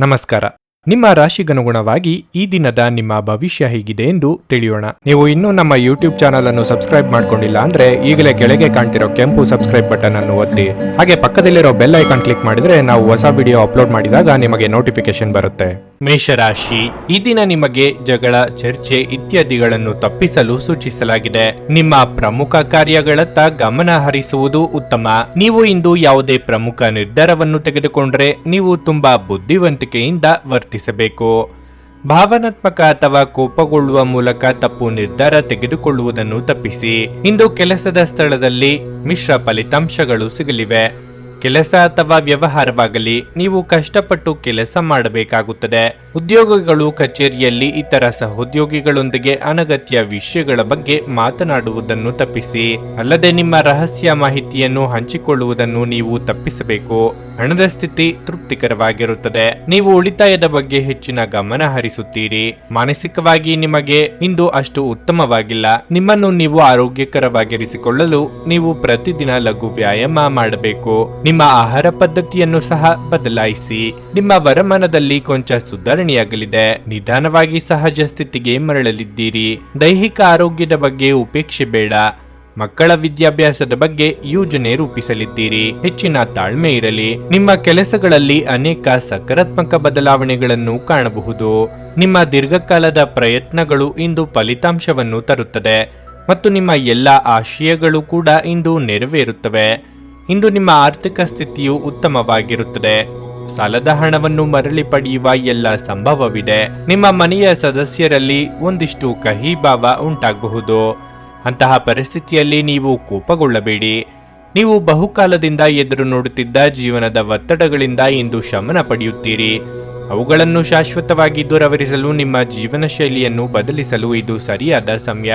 ನಮಸ್ಕಾರ. ನಿಮ್ಮ ರಾಶಿಗನುಗುಣವಾಗಿ ಈ ದಿನದ ನಿಮ್ಮ ಭವಿಷ್ಯ ಹೇಗಿದೆ ಎಂದು ತಿಳಿಯೋಣ. ನೀವು ಇನ್ನೂ ನಮ್ಮ ಯೂಟ್ಯೂಬ್ ಚಾನಲ್ ಅನ್ನು ಸಬ್ಸ್ಕ್ರೈಬ್ ಮಾಡ್ಕೊಂಡಿಲ್ಲ ಅಂದ್ರೆ ಈಗಲೇ ಕೆಳಗೆ ಕಾಣ್ತಿರೋ ಕೆಂಪು ಸಬ್ಸ್ಕ್ರೈಬ್ ಬಟನ್ ಅನ್ನು ಒತ್ತಿ, ಹಾಗೆ ಪಕ್ಕದಲ್ಲಿರೋ ಬೆಲ್ ಐಕಾನ್ ಕ್ಲಿಕ್ ಮಾಡಿದ್ರೆ ನಾವು ಹೊಸ ವಿಡಿಯೋ ಅಪ್ಲೋಡ್ ಮಾಡಿದಾಗ ನಿಮಗೆ ನೋಟಿಫಿಕೇಶನ್ ಬರುತ್ತೆ. ಮೇಷರಾಶಿ, ಈ ದಿನ ನಿಮಗೆ ಜಗಳ, ಚರ್ಚೆ ಇತ್ಯಾದಿಗಳನ್ನು ತಪ್ಪಿಸಲು ಸೂಚಿಸಲಾಗಿದೆ. ನಿಮ್ಮ ಪ್ರಮುಖ ಕಾರ್ಯಗಳತ್ತ ಗಮನ ಹರಿಸುವುದು ಉತ್ತಮ. ನೀವು ಇಂದು ಯಾವುದೇ ಪ್ರಮುಖ ನಿರ್ಧಾರವನ್ನು ತೆಗೆದುಕೊಂಡ್ರೆ ನೀವು ತುಂಬಾ ಬುದ್ಧಿವಂತಿಕೆಯಿಂದ ವರ್ತಿಸಬೇಕು. ಭಾವನಾತ್ಮಕ ಅಥವಾ ಕೋಪಗೊಳ್ಳುವ ಮೂಲಕ ತಪ್ಪು ನಿರ್ಧಾರ ತೆಗೆದುಕೊಳ್ಳುವುದನ್ನು ತಪ್ಪಿಸಿ. ಇಂದು ಕೆಲಸದ ಸ್ಥಳದಲ್ಲಿ ಮಿಶ್ರ ಫಲಿತಾಂಶಗಳು ಸಿಗಲಿವೆ. ಕೆಲಸ ಅಥವಾ ವ್ಯವಹಾರವಾಗಲಿ, ನೀವು ಕಷ್ಟಪಟ್ಟು ಕೆಲಸ ಮಾಡಬೇಕಾಗುತ್ತದೆ. ಉದ್ಯೋಗಿಗಳು ಕಚೇರಿಯಲ್ಲಿ ಇತರ ಸಹೋದ್ಯೋಗಿಗಳೊಂದಿಗೆ ಅನಗತ್ಯ ವಿಷಯಗಳ ಬಗ್ಗೆ ಮಾತನಾಡುವುದನ್ನು ತಪ್ಪಿಸಿ. ಅಲ್ಲದೆ ನಿಮ್ಮ ರಹಸ್ಯ ಮಾಹಿತಿಯನ್ನು ಹಂಚಿಕೊಳ್ಳುವುದನ್ನು ನೀವು ತಪ್ಪಿಸಬೇಕು. ಹಣದ ಸ್ಥಿತಿ ತೃಪ್ತಿಕರವಾಗಿರುತ್ತದೆ. ನೀವು ಉಳಿತಾಯದ ಬಗ್ಗೆ ಹೆಚ್ಚಿನ ಗಮನ ಹರಿಸುತ್ತೀರಿ. ಮಾನಸಿಕವಾಗಿ ನಿಮಗೆ ಇಂದು ಅಷ್ಟು ಉತ್ತಮವಾಗಿಲ್ಲ. ನಿಮ್ಮನ್ನು ನೀವು ಆರೋಗ್ಯಕರವಾಗಿರಿಸಿಕೊಳ್ಳಲು ನೀವು ಪ್ರತಿದಿನ ಲಘು ವ್ಯಾಯಾಮ ಮಾಡಬೇಕು. ನಿಮ್ಮ ಆಹಾರ ಪದ್ಧತಿಯನ್ನು ಸಹ ಬದಲಾಯಿಸಿ. ನಿಮ್ಮ ವರಮಾನದಲ್ಲಿ ಕೊಂಚ ಸುಧಾರಣೆಯಾಗಲಿದೆ. ನಿಧಾನವಾಗಿ ಸಹಜ ಸ್ಥಿತಿಗೆ ಮರಳಲಿದ್ದೀರಿ. ದೈಹಿಕ ಆರೋಗ್ಯದ ಬಗ್ಗೆ ಉಪೇಕ್ಷೆ ಬೇಡ. ಮಕ್ಕಳ ವಿದ್ಯಾಭ್ಯಾಸದ ಬಗ್ಗೆ ಯೋಜನೆ ರೂಪಿಸಲಿದ್ದೀರಿ. ಹೆಚ್ಚಿನ ತಾಳ್ಮೆ ಇರಲಿ. ನಿಮ್ಮ ಕೆಲಸಗಳಲ್ಲಿ ಅನೇಕ ಸಕಾರಾತ್ಮಕ ಬದಲಾವಣೆಗಳನ್ನು ಕಾಣಬಹುದು. ನಿಮ್ಮ ದೀರ್ಘಕಾಲದ ಪ್ರಯತ್ನಗಳು ಇಂದು ಫಲಿತಾಂಶವನ್ನು ತರುತ್ತದೆ ಮತ್ತು ನಿಮ್ಮ ಎಲ್ಲ ಆಶಯಗಳು ಕೂಡ ಇಂದು ನೆರವೇರುತ್ತವೆ. ಇಂದು ನಿಮ್ಮ ಆರ್ಥಿಕ ಸ್ಥಿತಿಯು ಉತ್ತಮವಾಗಿರುತ್ತದೆ. ಸಾಲದ ಹಣವನ್ನು ಮರಳಿ ಪಡೆಯುವ ಎಲ್ಲ ಸಂಭವವಿದೆ. ನಿಮ್ಮ ಮನೆಯ ಸದಸ್ಯರಲ್ಲಿ ಒಂದಿಷ್ಟು ಕಹಿ ಭಾವ ಉಂಟಾಗಬಹುದು. ಅಂತಹ ಪರಿಸ್ಥಿತಿಯಲ್ಲಿ ನೀವು ಕೋಪಗೊಳ್ಳಬೇಡಿ. ನೀವು ಬಹುಕಾಲದಿಂದ ಎದುರು ನೋಡುತ್ತಿದ್ದ ಜೀವನದ ಒತ್ತಡಗಳಿಂದ ಇಂದು ಶಮನ ಪಡೆಯುತ್ತೀರಿ. ಅವುಗಳನ್ನು ಶಾಶ್ವತವಾಗಿ ದೂರವಿರಿಸಲು ನಿಮ್ಮ ಜೀವನ ಶೈಲಿಯನ್ನು ಬದಲಿಸಲು ಇದು ಸರಿಯಾದ ಸಮಯ.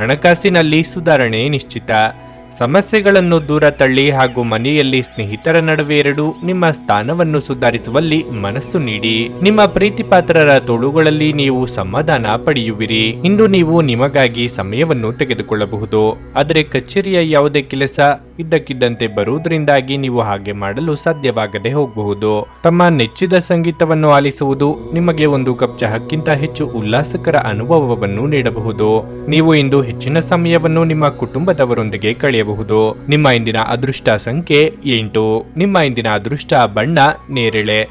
ಹಣಕಾಸಿನಲ್ಲಿ ಸುಧಾರಣೆ ನಿಶ್ಚಿತ. ಸಮಸ್ಯೆಗಳನ್ನು ದೂರ ತಳ್ಳಿ ಹಾಗೂ ಮನೆಯಲ್ಲಿ ಸ್ನೇಹಿತರ ನಡುವೆ ನಿಮ್ಮ ಸ್ಥಾನವನ್ನು ಸುಧಾರಿಸುವಲ್ಲಿ ಮನಸ್ಸು ನೀಡಿ. ನಿಮ್ಮ ಪ್ರೀತಿಪಾತ್ರರ ತೋಳುಗಳಲ್ಲಿ ನೀವು ಸಮಾಧಾನ ಪಡೆಯುವಿರಿ. ಇಂದು ನೀವು ನಿಮಗಾಗಿ ಸಮಯವನ್ನು ತೆಗೆದುಕೊಳ್ಳಬಹುದು. ಆದರೆ ಕಚೇರಿಯ ಯಾವುದೇ ಕೆಲಸ ಇದ್ದಕ್ಕಿದ್ದಂತೆ ಬರುವುದರಿಂದಾಗಿ ನೀವು ಹಾಗೆ ಮಾಡಲು ಸಾಧ್ಯವಾಗದೆ ಹೋಗಬಹುದು. ತಮ್ಮ ನೆಚ್ಚಿದ ಸಂಗೀತವನ್ನು ಆಲಿಸುವುದು ನಿಮಗೆ ಒಂದು ಕಪ್ ಚಹಕ್ಕಿಂತ ಹೆಚ್ಚು ಉಲ್ಲಾಸಕರ ಅನುಭವವನ್ನು ನೀಡಬಹುದು. ನೀವು ಇಂದು ಹೆಚ್ಚಿನ ಸಮಯವನ್ನು ನಿಮ್ಮ ಕುಟುಂಬದವರೊಂದಿಗೆ ಕಳೆಯಬಹುದು. ನಿಮ್ಮ ಇಂದಿನ ಅದೃಷ್ಟ ಸಂಖ್ಯೆ 8. ನಿಮ್ಮ ಇಂದಿನ ಅದೃಷ್ಟ ಬಣ್ಣ ನೇರಳೆ.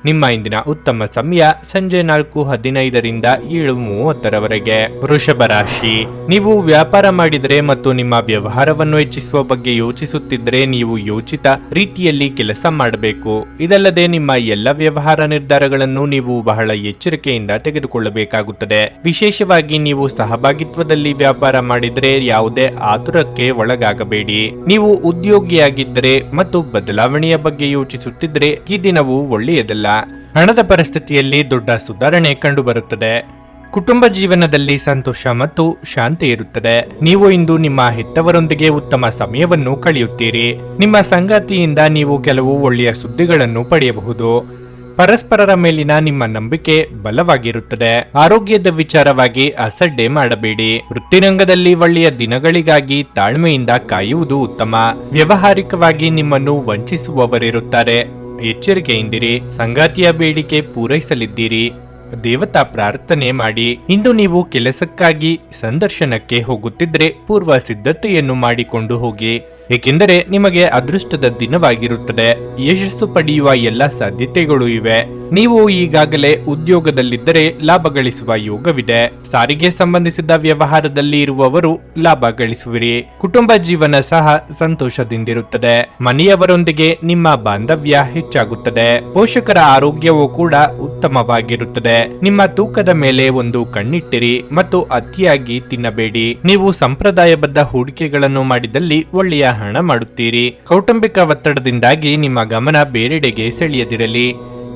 ನಿಮ್ಮ ಇಂದಿನ ಉತ್ತಮ ಸಮಯ ಸಂಜೆ 4:15ರಿಂದ 7:30ರವರೆಗೆ. ವೃಷಭ ರಾಶಿ, ನೀವು ವ್ಯಾಪಾರ ಮಾಡಿದರೆ ಮತ್ತು ನಿಮ್ಮ ವ್ಯವಹಾರವನ್ನು ಹೆಚ್ಚಿಸುವ ಬಗ್ಗೆ ಯೋಚಿಸುತ್ತಿದ್ದರೆ ನೀವು ಯೋಚಿತ ರೀತಿಯಲ್ಲಿ ಕೆಲಸ ಮಾಡಬೇಕು. ಇದಲ್ಲದೆ ನಿಮ್ಮ ಎಲ್ಲ ವ್ಯವಹಾರ ನಿರ್ಧಾರಗಳನ್ನು ನೀವು ಬಹಳ ಎಚ್ಚರಿಕೆಯಿಂದ ತೆಗೆದುಕೊಳ್ಳಬೇಕಾಗುತ್ತದೆ. ವಿಶೇಷವಾಗಿ ನೀವು ಸಹಭಾಗಿತ್ವದಲ್ಲಿ ವ್ಯಾಪಾರ ಮಾಡಿದರೆ ಯಾವುದೇ ಆತುರಕ್ಕೆ ಒಳಗಾಗಬೇಡಿ. ನೀವು ಉದ್ಯೋಗಿಯಾಗಿದ್ದರೆ ಮತ್ತು ಬದಲಾವಣೆಯ ಬಗ್ಗೆ ಯೋಚಿಸುತ್ತಿದ್ದರೆ ಈ ದಿನವು ಒಳ್ಳೆಯದಲ್ಲ. ಹಣದ ಪರಿಸ್ಥಿತಿಯಲ್ಲಿ ದೊಡ್ಡ ಸುಧಾರಣೆ ಕಂಡುಬರುತ್ತದೆ. ಕುಟುಂಬ ಜೀವನದಲ್ಲಿ ಸಂತೋಷ ಮತ್ತು ಶಾಂತಿ ಇರುತ್ತದೆ. ನೀವು ಇಂದು ನಿಮ್ಮ ಹೆತ್ತವರೊಂದಿಗೆ ಉತ್ತಮ ಸಮಯವನ್ನು ಕಳೆಯುತ್ತೀರಿ. ನಿಮ್ಮ ಸಂಗಾತಿಯಿಂದ ನೀವು ಕೆಲವು ಒಳ್ಳೆಯ ಸುದ್ದಿಗಳನ್ನು ಪಡೆಯಬಹುದು. ಪರಸ್ಪರರ ಮೇಲಿನ ನಿಮ್ಮ ನಂಬಿಕೆ ಬಲವಾಗಿರುತ್ತದೆ. ಆರೋಗ್ಯದ ವಿಚಾರವಾಗಿ ಅಸಡ್ಡೆ ಮಾಡಬೇಡಿ. ವೃತ್ತಿರಂಗದಲ್ಲಿ ಒಳ್ಳೆಯ ದಿನಗಳಿಗಾಗಿ ತಾಳ್ಮೆಯಿಂದ ಕಾಯುವುದು ಉತ್ತಮ. ವ್ಯಾವಹಾರಿಕವಾಗಿ ನಿಮ್ಮನ್ನು ವಂಚಿಸುವವರಿರುತ್ತಾರೆ. ಎಚ್ಚರಿಕೆಯಿಂದಿರಿ. ಸಂಗಾತಿಯ ಬೇಡಿಕೆ ಪೂರೈಸಲಿದ್ದೀರಿ. ದೇವತಾ ಪ್ರಾರ್ಥನೆ ಮಾಡಿ. ಇಂದು ನೀವು ಕೆಲಸಕ್ಕಾಗಿ ಸಂದರ್ಶನಕ್ಕೆ ಹೋಗುತ್ತಿದ್ರೆ ಪೂರ್ವ ಸಿದ್ಧತೆಯನ್ನು ಮಾಡಿಕೊಂಡು ಹೋಗಿ, ಏಕೆಂದರೆ ನಿಮಗೆ ಅದೃಷ್ಟದ ದಿನವಾಗಿರುತ್ತದೆ. ಯಶಸ್ಸು ಪಡೆಯುವ ಎಲ್ಲ ಸಾಧ್ಯತೆಗಳು ಇವೆ. ನೀವು ಈಗಾಗಲೇ ಉದ್ಯೋಗದಲ್ಲಿದ್ದರೆ ಲಾಭ ಗಳಿಸುವ ಯೋಗವಿದೆ. ಸಾರಿಗೆ ಸಂಬಂಧಿಸಿದ ವ್ಯವಹಾರದಲ್ಲಿ ಇರುವವರು ಲಾಭ ಗಳಿಸುವಿರಿ. ಕುಟುಂಬ ಜೀವನ ಸಹ ಸಂತೋಷದಿಂದಿರುತ್ತದೆ. ಮನೆಯವರೊಂದಿಗೆ ನಿಮ್ಮ ಬಾಂಧವ್ಯ ಹೆಚ್ಚಾಗುತ್ತದೆ. ಪೋಷಕರ ಆರೋಗ್ಯವೂ ಕೂಡ ಉತ್ತಮವಾಗಿರುತ್ತದೆ. ನಿಮ್ಮ ತೂಕದ ಮೇಲೆ ಒಂದು ಕಣ್ಣಿಟ್ಟಿರಿ ಮತ್ತು ಅತಿಯಾಗಿ ತಿನ್ನಬೇಡಿ. ನೀವು ಸಂಪ್ರದಾಯಬದ್ಧ ಹೂಡಿಕೆಗಳನ್ನು ಮಾಡಿದಲ್ಲಿ ಒಳ್ಳೆಯ ಹಣ ಮಾಡುತ್ತೀರಿ. ಕೌಟುಂಬಿಕ ಒತ್ತಡದಿಂದಾಗಿ ನಿಮ್ಮ ಗಮನ ಬೇರೆಡೆಗೆ ಸೆಳೆಯದಿರಲಿ.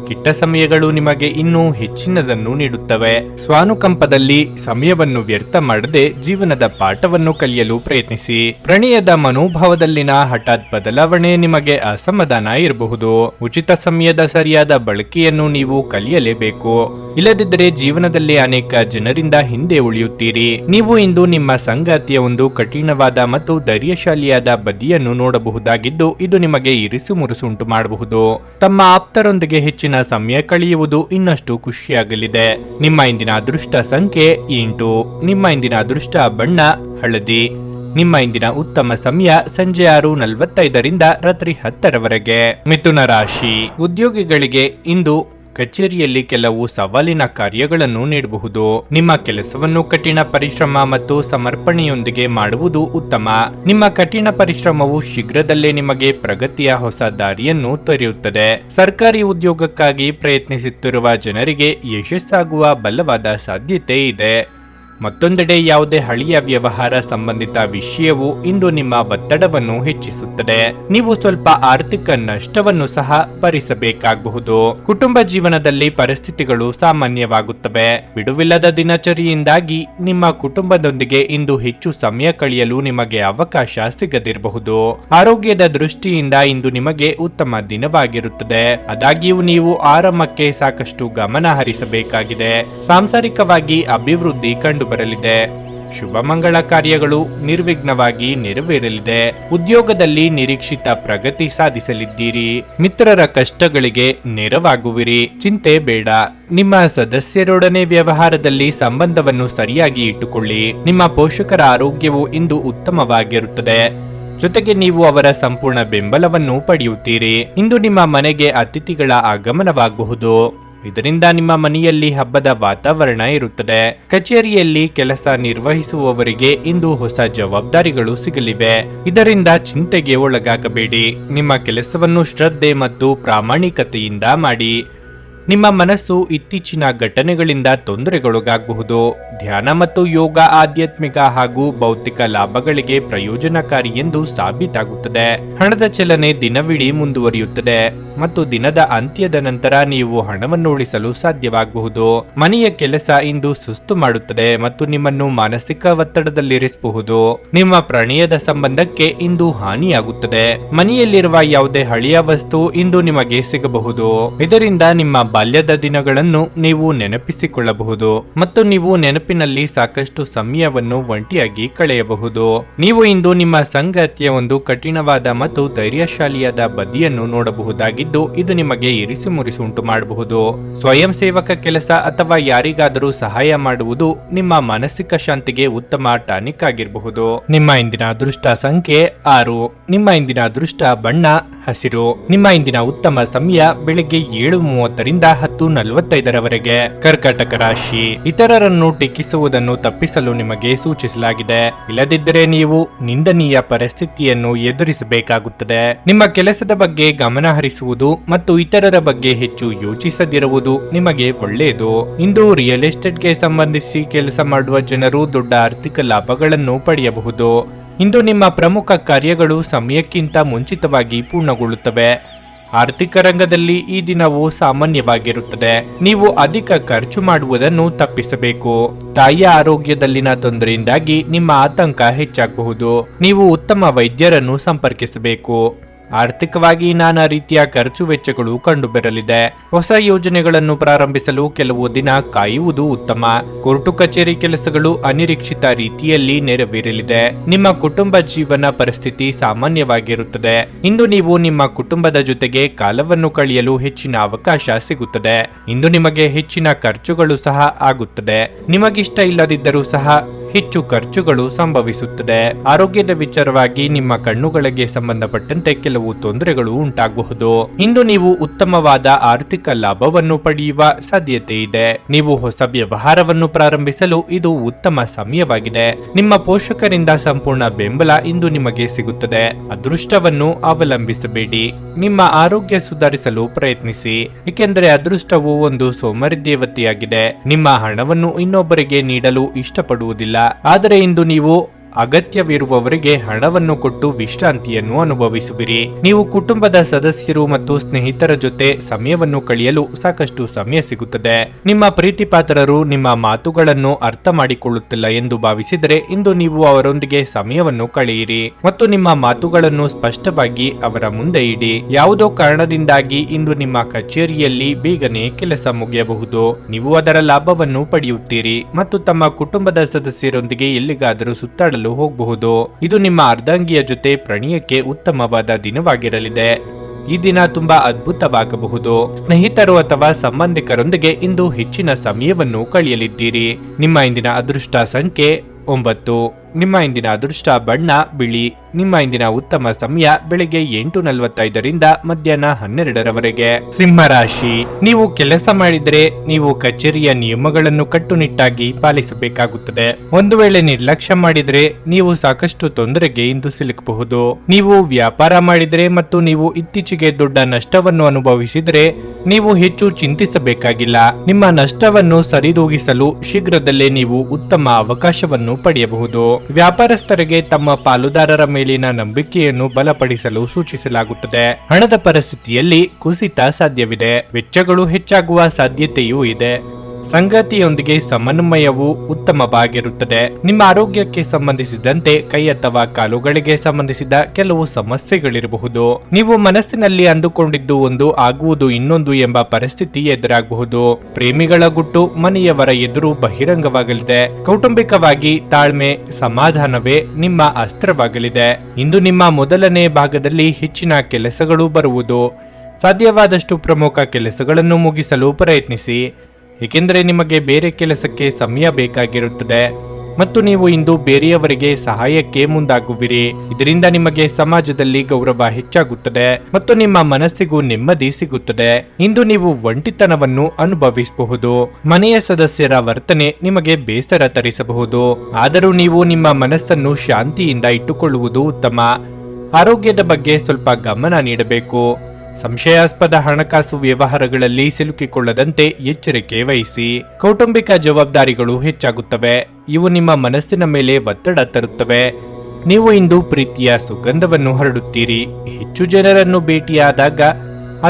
ಕೆಟ್ಟ ಸಮಯಗಳು ನಿಮಗೆ ಇನ್ನೂ ಹೆಚ್ಚಿನದನ್ನು ನೀಡುತ್ತವೆ. ಸ್ವಾನುಕಂಪದಲ್ಲಿ ಸಮಯವನ್ನು ವ್ಯರ್ಥ ಮಾಡದೆ ಜೀವನದ ಪಾಠವನ್ನು ಕಲಿಯಲು ಪ್ರಯತ್ನಿಸಿ. ಪ್ರಣಯದ ಮನೋಭಾವದಲ್ಲಿನ ಹಠಾತ್ ಬದಲಾವಣೆ ನಿಮಗೆ ಅಸಮಾಧಾನ ಇರಬಹುದು. ಉಚಿತ ಸಮಯದ ಸರಿಯಾದ ಬಳಕೆಯನ್ನು ನೀವು ಕಲಿಯಲೇಬೇಕು. ಇಲ್ಲದಿದ್ದರೆ ಜೀವನದಲ್ಲಿ ಅನೇಕ ಜನರಿಂದ ಹಿಂದೆ ಉಳಿಯುತ್ತೀರಿ. ನೀವು ಇಂದು ನಿಮ್ಮ ಸಂಗಾತಿಯ ಒಂದು ಕಠಿಣವಾದ ಮತ್ತು ಧೈರ್ಯಶಾಲಿಯಾದ ಬದಿಯನ್ನು ನೋಡಬಹುದಾಗಿದ್ದು ಇದು ನಿಮಗೆ ಇರಿಸು ಮುರುಸು ಉಂಟು ಮಾಡಬಹುದು. ತಮ್ಮ ಆಪ್ತರೊಂದಿಗೆ ಹೆಚ್ಚಿನ ಜೊತೆಗಿನ ಸಮಯ ಕಳೆಯುವುದು ಇನ್ನಷ್ಟು ಖುಷಿಯಾಗಲಿದೆ. ನಿಮ್ಮ ಇಂದಿನ ಅದೃಷ್ಟ ಸಂಖ್ಯೆ 8. ನಿಮ್ಮ ಇಂದಿನ ಅದೃಷ್ಟ ಬಣ್ಣ ಹಳದಿ. ನಿಮ್ಮ ಇಂದಿನ ಉತ್ತಮ ಸಮಯ ಸಂಜೆ 6:45 ರಾತ್ರಿ 10ರವರೆಗೆ. ಮಿಥುನ ರಾಶಿ. ಉದ್ಯೋಗಿಗಳಿಗೆ ಇಂದು ಕಚೇರಿಯಲ್ಲಿ ಕೆಲವು ಸವಾಲಿನ ಕಾರ್ಯಗಳನ್ನು ನೀಡಬಹುದು. ನಿಮ್ಮ ಕೆಲಸವನ್ನು ಕಠಿಣ ಪರಿಶ್ರಮ ಮತ್ತು ಸಮರ್ಪಣೆಯೊಂದಿಗೆ ಮಾಡುವುದು ಉತ್ತಮ. ನಿಮ್ಮ ಕಠಿಣ ಪರಿಶ್ರಮವು ಶೀಘ್ರದಲ್ಲೇ ನಿಮಗೆ ಪ್ರಗತಿಯ ಹೊಸ ದಾರಿಯನ್ನು ತೆರೆಯುತ್ತದೆ. ಸರ್ಕಾರಿ ಉದ್ಯೋಗಕ್ಕಾಗಿ ಪ್ರಯತ್ನಿಸುತ್ತಿರುವ ಜನರಿಗೆ ಯಶಸ್ಸಾಗುವ ಬಲವಾದ ಸಾಧ್ಯತೆ ಇದೆ. ಮತ್ತೊಂದೆಡೆ ಯಾವುದೇ ಹಳೆಯ ವ್ಯವಹಾರ ಸಂಬಂಧಿತ ವಿಷಯವು ಇಂದು ನಿಮ್ಮ ಒತ್ತಡವನ್ನು ಹೆಚ್ಚಿಸುತ್ತದೆ. ನೀವು ಸ್ವಲ್ಪ ಆರ್ಥಿಕ ನಷ್ಟವನ್ನು ಸಹ ಭರಿಸಬೇಕಾಗಬಹುದು. ಕುಟುಂಬ ಜೀವನದಲ್ಲಿ ಪರಿಸ್ಥಿತಿಗಳು ಸಾಮಾನ್ಯವಾಗುತ್ತವೆ. ಬಿಡುವಿಲ್ಲದ ದಿನಚರಿಯಿಂದಾಗಿ ನಿಮ್ಮ ಕುಟುಂಬದೊಂದಿಗೆ ಇಂದು ಹೆಚ್ಚು ಸಮಯ ಕಳೆಯಲು ನಿಮಗೆ ಅವಕಾಶ ಸಿಗದಿರಬಹುದು. ಆರೋಗ್ಯದ ದೃಷ್ಟಿಯಿಂದ ಇಂದು ನಿಮಗೆ ಉತ್ತಮ ದಿನವಾಗಿರುತ್ತದೆ. ಆದಾಗ್ಯೂ ನೀವು ಆರಾಮಕ್ಕೆ ಸಾಕಷ್ಟು ಗಮನ ಹರಿಸಬೇಕಾಗಿದೆ. ಸಾಂಸಾರಿಕವಾಗಿ ಅಭಿವೃದ್ಧಿ ಬರಲಿದೆ. ಶುಭ ಮಂಗಳ ಕಾರ್ಯಗಳು ನಿರ್ವಿಘ್ನವಾಗಿ ನೆರವೇರಲಿದೆ. ಉದ್ಯೋಗದಲ್ಲಿ ನಿರೀಕ್ಷಿತ ಪ್ರಗತಿ ಸಾಧಿಸಲಿದ್ದೀರಿ. ಮಿತ್ರರ ಕಷ್ಟಗಳಿಗೆ ನೆರವಾಗುವಿರಿ. ಚಿಂತೆ ಬೇಡ. ನಿಮ್ಮ ಸದಸ್ಯರೊಡನೆ ವ್ಯವಹಾರದಲ್ಲಿ ಸಂಬಂಧವನ್ನು ಸರಿಯಾಗಿ ಇಟ್ಟುಕೊಳ್ಳಿ. ನಿಮ್ಮ ಪೋಷಕರ ಆರೋಗ್ಯವು ಇಂದು ಉತ್ತಮವಾಗಿರುತ್ತದೆ. ಜೊತೆಗೆ ನೀವು ಅವರ ಸಂಪೂರ್ಣ ಬೆಂಬಲವನ್ನು ಪಡೆಯುತ್ತೀರಿ. ಇಂದು ನಿಮ್ಮ ಮನೆಗೆ ಅತಿಥಿಗಳ ಆಗಮನವಾಗಬಹುದು. ಇದರಿಂದ ನಿಮ್ಮ ಮನೆಯಲ್ಲಿ ಹಬ್ಬದ ವಾತಾವರಣ ಇರುತ್ತದೆ. ಕಚೇರಿಯಲ್ಲಿ ಕೆಲಸ ನಿರ್ವಹಿಸುವವರಿಗೆ ಇಂದು ಹೊಸ ಜವಾಬ್ದಾರಿಗಳು ಸಿಗಲಿವೆ. ಇದರಿಂದ ಚಿಂತೆಗೆ ಒಳಗಾಗಬೇಡಿ. ನಿಮ್ಮ ಕೆಲಸವನ್ನು ಶ್ರದ್ಧೆ ಮತ್ತು ಪ್ರಾಮಾಣಿಕತೆಯಿಂದ ಮಾಡಿ. ನಿಮ್ಮ ಮನಸ್ಸು ಇತ್ತೀಚಿನ ಘಟನೆಗಳಿಂದ ತೊಂದರೆಗೊಳಗಾಗಬಹುದು. ಧ್ಯಾನ ಮತ್ತು ಯೋಗ ಆಧ್ಯಾತ್ಮಿಕ ಹಾಗೂ ಭೌತಿಕ ಲಾಭಗಳಿಗೆ ಪ್ರಯೋಜನಕಾರಿ ಎಂದು ಸಾಬೀತಾಗುತ್ತದೆ. ಹಣದ ಚಲನೆ ದಿನವಿಡೀ ಮುಂದುವರಿಯುತ್ತದೆ ಮತ್ತು ದಿನದ ಅಂತ್ಯದ ನಂತರ ನೀವು ಹಣವನ್ನು ಉಳಿಸಲು ಸಾಧ್ಯವಾಗಬಹುದು. ಮನೆಯ ಕೆಲಸ ಇಂದು ಸುಸ್ತು ಮಾಡುತ್ತದೆ ಮತ್ತು ನಿಮ್ಮನ್ನು ಮಾನಸಿಕ ಒತ್ತಡದಲ್ಲಿರಿಸಬಹುದು. ನಿಮ್ಮ ಪ್ರಣಯದ ಸಂಬಂಧಕ್ಕೆ ಇಂದು ಹಾನಿಯಾಗುತ್ತದೆ. ಮನೆಯಲ್ಲಿರುವ ಯಾವುದೇ ಹಳೆಯ ವಸ್ತು ಇಂದು ನಿಮಗೆ ಸಿಗಬಹುದು. ಇದರಿಂದ ನಿಮ್ಮ ಬಾಲ್ಯದ ದಿನಗಳನ್ನು ನೀವು ನೆನಪಿಸಿಕೊಳ್ಳಬಹುದು ಮತ್ತು ನೀವು ನೆನಪಿನಲ್ಲಿ ಸಾಕಷ್ಟು ಸಮಯವನ್ನು ಒಂಟಿಯಾಗಿ ಕಳೆಯಬಹುದು. ನೀವು ಇಂದು ನಿಮ್ಮ ಸಂಗಾತಿಯ ಒಂದು ಕಠಿಣವಾದ ಮತ್ತು ಧೈರ್ಯಶಾಲಿಯಾದ ಬದಿಯನ್ನು ನೋಡಬಹುದಾಗಿದ್ದು, ಇದು ನಿಮಗೆ ಇರಿಸು ಮುರಿಸು ಉಂಟು ಮಾಡಬಹುದು. ಸ್ವಯಂ ಸೇವಕ ಕೆಲಸ ಅಥವಾ ಯಾರಿಗಾದರೂ ಸಹಾಯ ಮಾಡುವುದು ನಿಮ್ಮ ಮಾನಸಿಕ ಶಾಂತಿಗೆ ಉತ್ತಮ ಟಾನಿಕ್ ಆಗಿರಬಹುದು. ನಿಮ್ಮ ಇಂದಿನ ಅದೃಷ್ಟ ಸಂಖ್ಯೆ 6. ನಿಮ್ಮ ಇಂದಿನ ಅದೃಷ್ಟ ಬಣ್ಣ ಹಸಿರು. ನಿಮ್ಮ ಇಂದಿನ ಉತ್ತಮ ಸಮಯ ಬೆಳಿಗ್ಗೆ 7:30 10:45ರವರೆಗೆ. ಕರ್ಕಾಟಕ ರಾಶಿ. ಇತರರನ್ನು ಟೀಕಿಸುವುದನ್ನು ತಪ್ಪಿಸಲು ನಿಮಗೆ ಸೂಚಿಸಲಾಗಿದೆ. ಇಲ್ಲದಿದ್ದರೆ ನೀವು ನಿಂದನೀಯ ಪರಿಸ್ಥಿತಿಯನ್ನು ಎದುರಿಸಬೇಕಾಗುತ್ತದೆ. ನಿಮ್ಮ ಕೆಲಸದ ಬಗ್ಗೆ ಗಮನ ಹರಿಸುವುದು ಮತ್ತು ಇತರರ ಬಗ್ಗೆ ಹೆಚ್ಚು ಯೋಚಿಸದಿರುವುದು ನಿಮಗೆ ಒಳ್ಳೆಯದು. ಇಂದು ರಿಯಲ್ ಎಸ್ಟೇಟ್ಗೆ ಸಂಬಂಧಿಸಿ ಕೆಲಸ ಮಾಡುವ ಜನರು ದೊಡ್ಡ ಆರ್ಥಿಕ ಲಾಭಗಳನ್ನು ಪಡೆಯಬಹುದು. ಇಂದು ನಿಮ್ಮ ಪ್ರಮುಖ ಕಾರ್ಯಗಳು ಸಮಯಕ್ಕಿಂತ ಮುಂಚಿತವಾಗಿ ಪೂರ್ಣಗೊಳ್ಳುತ್ತವೆ. ಆರ್ಥಿಕ ರಂಗದಲ್ಲಿ ಈ ದಿನವು ಸಾಮಾನ್ಯವಾಗಿರುತ್ತದೆ. ನೀವು ಅಧಿಕ ಖರ್ಚು ಮಾಡುವುದನ್ನು ತಪ್ಪಿಸಬೇಕು. ತಾಯಿಯ ಆರೋಗ್ಯದಲ್ಲಿನ ತೊಂದರೆಯಿಂದಾಗಿ ನಿಮ್ಮ ಆತಂಕ ಹೆಚ್ಚಾಗಬಹುದು. ನೀವು ಉತ್ತಮ ವೈದ್ಯರನ್ನು ಸಂಪರ್ಕಿಸಬೇಕು. ಆರ್ಥಿಕವಾಗಿ ನಾನಾ ರೀತಿಯ ಖರ್ಚು ವೆಚ್ಚಗಳು ಕಂಡುಬರಲಿದೆ. ಹೊಸ ಯೋಜನೆಗಳನ್ನು ಪ್ರಾರಂಭಿಸಲು ಕೆಲವು ದಿನ ಕಾಯುವುದು ಉತ್ತಮ. ಕೋರ್ಟು ಕಚೇರಿ ಕೆಲಸಗಳು ಅನಿರೀಕ್ಷಿತ ರೀತಿಯಲ್ಲಿ ನೆರವೇರಲಿದೆ. ನಿಮ್ಮ ಕುಟುಂಬ ಜೀವನ ಪರಿಸ್ಥಿತಿ ಸಾಮಾನ್ಯವಾಗಿರುತ್ತದೆ. ಇಂದು ನೀವು ನಿಮ್ಮ ಕುಟುಂಬದ ಜೊತೆಗೆ ಕಾಲವನ್ನು ಕಳೆಯಲು ಹೆಚ್ಚಿನ ಅವಕಾಶ ಸಿಗುತ್ತದೆ. ಇಂದು ನಿಮಗೆ ಹೆಚ್ಚಿನ ಖರ್ಚುಗಳು ಸಹ ಆಗುತ್ತದೆ. ನಿಮಗಿಷ್ಟ ಇಲ್ಲದಿದ್ದರೂ ಸಹ ಹೆಚ್ಚು ಖರ್ಚುಗಳು ಸಂಭವಿಸುತ್ತದೆ. ಆರೋಗ್ಯದ ವಿಚಾರವಾಗಿ ನಿಮ್ಮ ಕಣ್ಣುಗಳಿಗೆ ಸಂಬಂಧಪಟ್ಟಂತೆ ಕೆಲವು ತೊಂದರೆಗಳು ಉಂಟಾಗಬಹುದು. ಇಂದು ನೀವು ಉತ್ತಮವಾದ ಆರ್ಥಿಕ ಲಾಭವನ್ನು ಪಡೆಯುವ ಸಾಧ್ಯತೆ ಇದೆ. ನೀವು ಹೊಸ ವ್ಯವಹಾರವನ್ನು ಪ್ರಾರಂಭಿಸಲು ಇದು ಉತ್ತಮ ಸಮಯವಾಗಿದೆ. ನಿಮ್ಮ ಪೋಷಕರಿಂದ ಸಂಪೂರ್ಣ ಬೆಂಬಲ ಇಂದು ನಿಮಗೆ ಸಿಗುತ್ತದೆ. ಅದೃಷ್ಟವನ್ನು ಅವಲಂಬಿಸಬೇಡಿ. ನಿಮ್ಮ ಆರೋಗ್ಯ ಸುಧಾರಿಸಲು ಪ್ರಯತ್ನಿಸಿ, ಏಕೆಂದರೆ ಅದೃಷ್ಟವು ಒಂದು ಸೋಮಾರಿ ದೇವತೆಯಾಗಿದೆ. ನಿಮ್ಮ ಹಣವನ್ನು ಇನ್ನೊಬ್ಬರಿಗೆ ನೀಡಲು ಇಷ್ಟಪಡುವುದಿಲ್ಲ. ಆದರೆ ಇಂದು ನೀವು ಅಗತ್ಯವಿರುವವರಿಗೆ ಹಣವನ್ನು ಕೊಟ್ಟು ವಿಶ್ರಾಂತಿಯನ್ನು ಅನುಭವಿಸುವಿರಿ. ನೀವು ಕುಟುಂಬದ ಸದಸ್ಯರು ಮತ್ತು ಸ್ನೇಹಿತರ ಜೊತೆ ಸಮಯವನ್ನು ಕಳೆಯಲು ಸಾಕಷ್ಟು ಸಮಯ ಸಿಗುತ್ತದೆ. ನಿಮ್ಮ ಪ್ರೀತಿಪಾತ್ರರು ನಿಮ್ಮ ಮಾತುಗಳನ್ನು ಅರ್ಥ ಮಾಡಿಕೊಳ್ಳುತ್ತಿಲ್ಲ ಎಂದು ಭಾವಿಸಿದರೆ ಇಂದು ನೀವು ಅವರೊಂದಿಗೆ ಸಮಯವನ್ನು ಕಳೆಯಿರಿ ಮತ್ತು ನಿಮ್ಮ ಮಾತುಗಳನ್ನು ಸ್ಪಷ್ಟವಾಗಿ ಅವರ ಮುಂದೆ ಇಡಿ. ಯಾವುದೋ ಕಾರಣದಿಂದಾಗಿ ಇಂದು ನಿಮ್ಮ ಕಚೇರಿಯಲ್ಲಿ ಬೇಗನೆ ಕೆಲಸ ಮುಗಿಯಬಹುದು. ನೀವು ಅದರ ಲಾಭವನ್ನು ಪಡೆಯುತ್ತೀರಿ ಮತ್ತು ತಮ್ಮ ಕುಟುಂಬದ ಸದಸ್ಯರೊಂದಿಗೆ ಎಲ್ಲಿಗಾದರೂ ಸುತ್ತಾಡಲು ಹೋಗಬಹುದು. ಇದು ನಿಮ್ಮ ಅರ್ಧಾಂಗಿಯ ಜೊತೆ ಪ್ರಣಯಕ್ಕೆ ಉತ್ತಮವಾದ ದಿನವಾಗಿರಲಿದೆ. ಈ ದಿನ ತುಂಬಾ ಅದ್ಭುತವಾಗಬಹುದು. ಸ್ನೇಹಿತರು ಅಥವಾ ಸಂಬಂಧಿಕರೊಂದಿಗೆ ಇಂದು ಹೆಚ್ಚಿನ ಸಮಯವನ್ನು ಕಳೆಯಲಿದ್ದೀರಿ. ನಿಮ್ಮ ಇಂದಿನ ಅದೃಷ್ಟ ಸಂಖ್ಯೆ 9. ನಿಮ್ಮ ಇಂದಿನ ಅದೃಷ್ಟ ಬಣ್ಣ ಬಿಳಿ. ನಿಮ್ಮ ಇಂದಿನ ಉತ್ತಮ ಸಮಯ ಬೆಳಗ್ಗೆ 8:45ರಿಂದ ಮಧ್ಯಾಹ್ನ 12ರವರೆಗೆ. ಸಿಂಹ ರಾಶಿ, ನೀವು ಕೆಲಸ ಮಾಡಿದರೆ ನೀವು ಕಚೇರಿಯ ನಿಯಮಗಳನ್ನು ಕಟ್ಟುನಿಟ್ಟಾಗಿ ಪಾಲಿಸಬೇಕಾಗುತ್ತದೆ. ಒಂದು ವೇಳೆ ನಿರ್ಲಕ್ಷ್ಯ ಮಾಡಿದರೆ ನೀವು ಸಾಕಷ್ಟು ತೊಂದರೆಗೆ ಇಂದು ಸಿಲುಕಬಹುದು. ನೀವು ವ್ಯಾಪಾರ ಮಾಡಿದರೆ ಮತ್ತು ನೀವು ಇತ್ತೀಚೆಗೆ ದೊಡ್ಡ ನಷ್ಟವನ್ನು ಅನುಭವಿಸಿದರೆ ನೀವು ಹೆಚ್ಚು ಚಿಂತಿಸಬೇಕಾಗಿಲ್ಲ. ನಿಮ್ಮ ನಷ್ಟವನ್ನು ಸರಿದೂಗಿಸಲು ಶೀಘ್ರದಲ್ಲೇ ನೀವು ಉತ್ತಮ ಅವಕಾಶವನ್ನು ಪಡೆಯಬಹುದು. ವ್ಯಾಪಾರಸ್ಥರಿಗೆ ತಮ್ಮ ಪಾಲುದಾರರ ಮೇಲಿನ ನಂಬಿಕೆಯನ್ನು ಬಲಪಡಿಸಲು ಸೂಚಿಸಲಾಗುತ್ತದೆ. ಹಣದ ಪರಿಸ್ಥಿತಿಯಲ್ಲಿ ಕುಸಿತ ಸಾಧ್ಯವಿದೆ. ವೆಚ್ಚಗಳು ಹೆಚ್ಚಾಗುವ ಸಾಧ್ಯತೆಯೂ ಇದೆ. ಸಂಗಾತಿಯೊಂದಿಗೆ ಸಮನ್ವಯವು ಉತ್ತಮವಾಗಿರುತ್ತದೆ. ನಿಮ್ಮ ಆರೋಗ್ಯಕ್ಕೆ ಸಂಬಂಧಿಸಿದಂತೆ ಕೈ ಅಥವಾ ಕಾಲುಗಳಿಗೆ ಸಂಬಂಧಿಸಿದ ಕೆಲವು ಸಮಸ್ಯೆಗಳಿರಬಹುದು. ನೀವು ಮನಸ್ಸಿನಲ್ಲಿ ಅಂದುಕೊಂಡಿದ್ದು ಒಂದು ಆಗುವುದು ಇನ್ನೊಂದು ಎಂಬ ಪರಿಸ್ಥಿತಿ ಎದುರಾಗಬಹುದು. ಪ್ರೇಮಿಗಳ ಗುಟ್ಟು ಮನೆಯವರ ಎದುರು ಬಹಿರಂಗವಾಗಲಿದೆ. ಕೌಟುಂಬಿಕವಾಗಿ ತಾಳ್ಮೆ ಸಮಾಧಾನವೇ ನಿಮ್ಮ ಅಸ್ತ್ರವಾಗಲಿದೆ. ಇಂದು ನಿಮ್ಮ ಮೊದಲನೇ ಭಾಗದಲ್ಲಿ ಹೆಚ್ಚಿನ ಕೆಲಸಗಳು ಬರುವುದು. ಸಾಧ್ಯವಾದಷ್ಟು ಪ್ರಮುಖ ಕೆಲಸಗಳನ್ನು ಮುಗಿಸಲು ಪ್ರಯತ್ನಿಸಿ, ಏಕೆಂದರೆ ನಿಮಗೆ ಬೇರೆ ಕೆಲಸಕ್ಕೆ ಸಮಯ ಬೇಕಾಗಿರುತ್ತದೆ ಮತ್ತು ನೀವು ಇಂದು ಬೇರೆಯವರಿಗೆ ಸಹಾಯಕ್ಕೆ ಮುಂದಾಗುವಿರಿ. ಇದರಿಂದ ನಿಮಗೆ ಸಮಾಜದಲ್ಲಿ ಗೌರವ ಹೆಚ್ಚಾಗುತ್ತದೆ ಮತ್ತು ನಿಮ್ಮ ಮನಸ್ಸಿಗೂ ನೆಮ್ಮದಿ ಸಿಗುತ್ತದೆ. ಇಂದು ನೀವು ಒಂಟಿತನವನ್ನು ಅನುಭವಿಸಬಹುದು. ಮನೆಯ ಸದಸ್ಯರ ವರ್ತನೆ ನಿಮಗೆ ಬೇಸರ ತರಿಸಬಹುದು. ಆದರೂ ನೀವು ನಿಮ್ಮ ಮನಸ್ಸನ್ನು ಶಾಂತಿಯಿಂದ ಇಟ್ಟುಕೊಳ್ಳುವುದು ಉತ್ತಮ. ಆರೋಗ್ಯದ ಬಗ್ಗೆ ಸ್ವಲ್ಪ ಗಮನ ನೀಡಬೇಕು. ಸಂಶಯಾಸ್ಪದ ಹಣಕಾಸು ವ್ಯವಹಾರಗಳಲ್ಲಿ ಸಿಲುಕಿಕೊಳ್ಳದಂತೆ ಎಚ್ಚರಿಕೆ ವಹಿಸಿ. ಕೌಟುಂಬಿಕ ಜವಾಬ್ದಾರಿಗಳು ಹೆಚ್ಚಾಗುತ್ತವೆ. ಇವು ನಿಮ್ಮ ಮನಸ್ಸಿನ ಮೇಲೆ ಒತ್ತಡ ತರುತ್ತವೆ. ನೀವು ಇಂದು ಪ್ರೀತಿಯ ಸುಗಂಧವನ್ನು ಹರಡುತ್ತೀರಿ. ಹೆಚ್ಚು ಜನರನ್ನು ಭೇಟಿಯಾದಾಗ